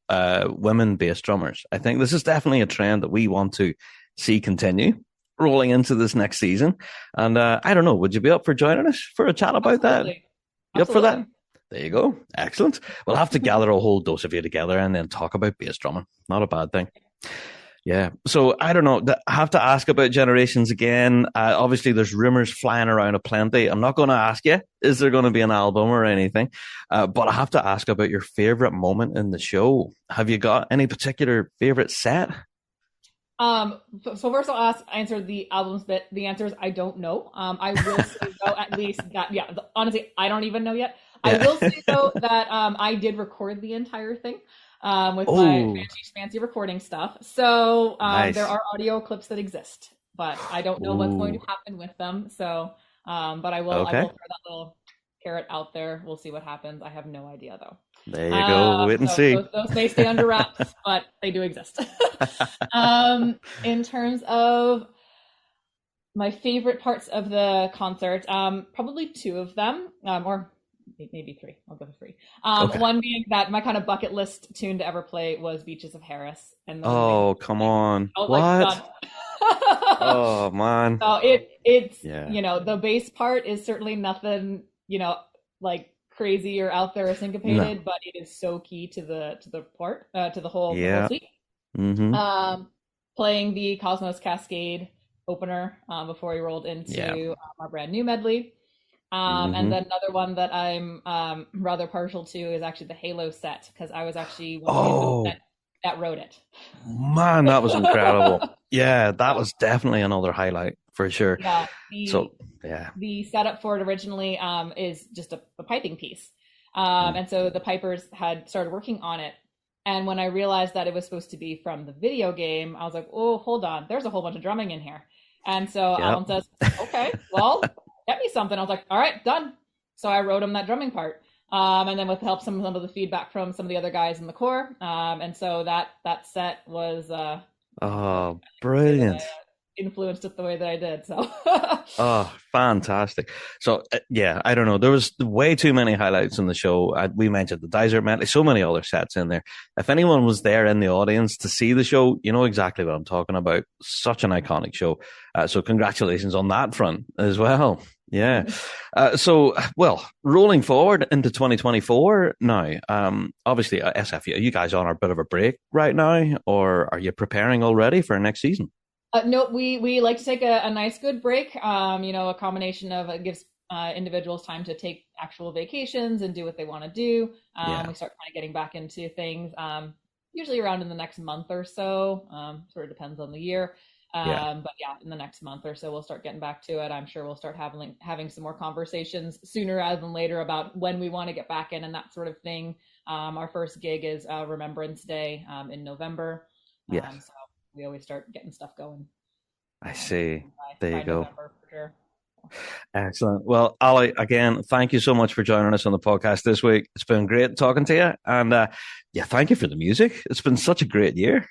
[SPEAKER 1] women bass drummers. I think this is definitely a trend that we want to see continue rolling into this next season. And I don't know, would you be up for joining us for a chat about that? You up for that? There you go. Excellent. We'll have to gather a whole dose of you together and then talk about bass drumming. Not a bad thing. Yeah. So I don't know. I have to ask about Generations again. Obviously, there's rumors flying around aplenty. I'm not going to ask you, is there going to be an album or anything? But I have to ask about your favorite moment in the show. Have you got any particular favorite set?
[SPEAKER 7] So first I'll answer the albums bit. The answer is I don't know. I will say though, at least that, honestly, I don't even know yet. I will say though that, I did record the entire thing, with my fancy recording stuff. So,
[SPEAKER 1] nice.
[SPEAKER 7] There are audio clips that exist, but I don't know what's going to happen with them. So, but I will throw that little carrot out there. We'll see what happens. I have no idea though.
[SPEAKER 1] There you go. Wait and see.
[SPEAKER 7] Those may stay under wraps, but they do exist. In terms of my favorite parts of the concert, probably two of them, or maybe three. I'll go for three. One being that my kind of bucket list tune to ever play was Beaches of Harris. And
[SPEAKER 1] come on. What? Oh, man.
[SPEAKER 7] So it's the bass part is certainly nothing, like crazy or out there or syncopated, but it is so key to the part, to the whole suite. Playing the Cosmos Cascade opener before we rolled into our brand new medley. And then another one that I'm rather partial to is actually the Halo set, because I was actually one of the that wrote it.
[SPEAKER 1] Man, that was incredible. Yeah, that was definitely another highlight for sure.
[SPEAKER 7] Yeah. The setup for it originally is just a piping piece. And so the pipers had started working on it. And when I realized that it was supposed to be from the video game, I was like, oh, hold on. There's a whole bunch of drumming in here. And so Alan says, okay, well, get me something. I was like, all right, done. So I wrote him that drumming part. And then with help some of the feedback from some of the other guys in the corps. And so that set was...
[SPEAKER 1] brilliant.
[SPEAKER 7] influenced it the way that I did. So,
[SPEAKER 1] oh, fantastic! So yeah, I don't know. There was way too many highlights in the show. We mentioned the desert medley, so many other sets in there. If anyone was there in the audience to see the show, you know exactly what I'm talking about. Such an iconic show. So congratulations on that front as well. Yeah. Well, rolling forward into 2024 now, obviously SFU, you guys on a bit of a break right now, or are you preparing already for next season?
[SPEAKER 7] No, we like to take a nice good break. A combination of it gives individuals time to take actual vacations and do what they want to do. We start kind of getting back into things, usually around in the next month or so. Sort of depends on the year. But yeah, in the next month or so, we'll start getting back to it. I'm sure we'll start having some more conversations sooner rather than later about when we want to get back in and that sort of thing. Our first gig is Remembrance Day in November. So we always start getting stuff going.
[SPEAKER 1] I see. There you go.
[SPEAKER 7] November, for sure.
[SPEAKER 1] Excellent. Well, Ali, again, thank you so much for joining us on the podcast this week. It's been great talking to you. And thank you for the music. It's been such a great year.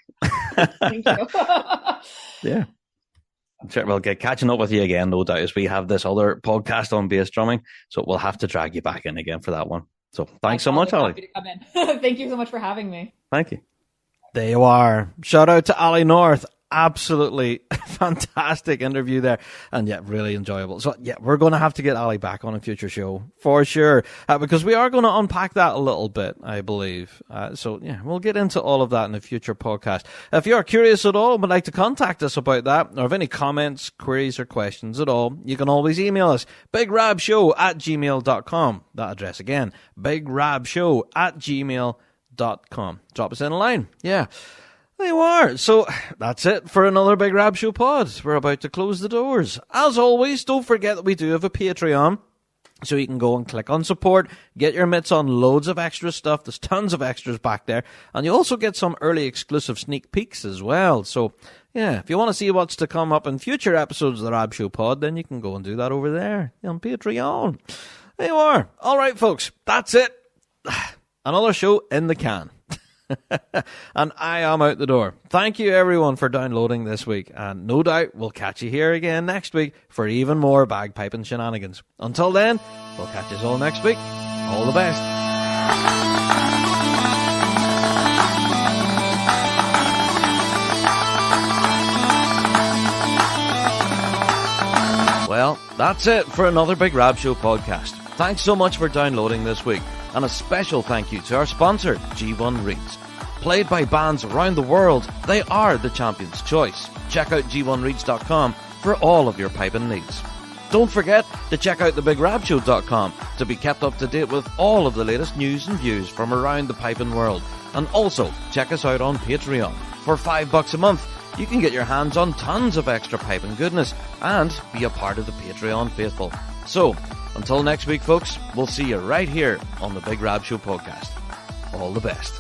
[SPEAKER 7] Thank you.
[SPEAKER 1] Yeah. I'm sure we'll get catching up with you again, no doubt, as we have this other podcast on bass drumming. So we'll have to drag you back in again for that one. So thanks so much, Ali.
[SPEAKER 7] Happy to come in. Thank you so much for having me.
[SPEAKER 1] Thank you.
[SPEAKER 4] There you are. Shout out to Ali North. Absolutely fantastic interview there, and really enjoyable. So we're going to have to get Ali back on a future show for sure, because we are going to unpack that a little bit, I believe. We'll get into all of that in a future podcast. If you're curious at all and would like to contact us about that, or have any comments, queries, or questions at all, you can always email us, bigrabshow@gmail.com. That address again, bigrabshow@gmail.com. Drop us in a line. Yeah. There you are. So that's it for another Big Rab Show pod. We're about to close the doors. As always, don't forget that we do have a Patreon. So you can go and click on support, get your mitts on loads of extra stuff. There's tons of extras back there. And you also get some early exclusive sneak peeks as well. So, if you want to see what's to come up in future episodes of the Rab Show pod, then you can go and do that over there on Patreon. There you are. All right, folks. That's it. Another show in the can. And I am out the door. Thank you everyone for downloading this week, and no doubt we'll catch you here again next week for even more bagpiping shenanigans. Until then, we'll catch you all next week. All the best. Well, that's it for another Big Rab Show podcast. Thanks so much for downloading this week. And a special thank you to our sponsor, G1 Reeds. Played by bands around the world, they are the champion's choice. Check out g1reeds.com for all of your piping needs. Don't forget to check out thebigrabshow.com to be kept up to date with all of the latest news and views from around the piping world. And also, check us out on Patreon. For $5 a month, you can get your hands on tons of extra piping goodness and be a part of the Patreon faithful. So, until next week, folks, we'll see you right here on the Big Rab Show podcast. All the best.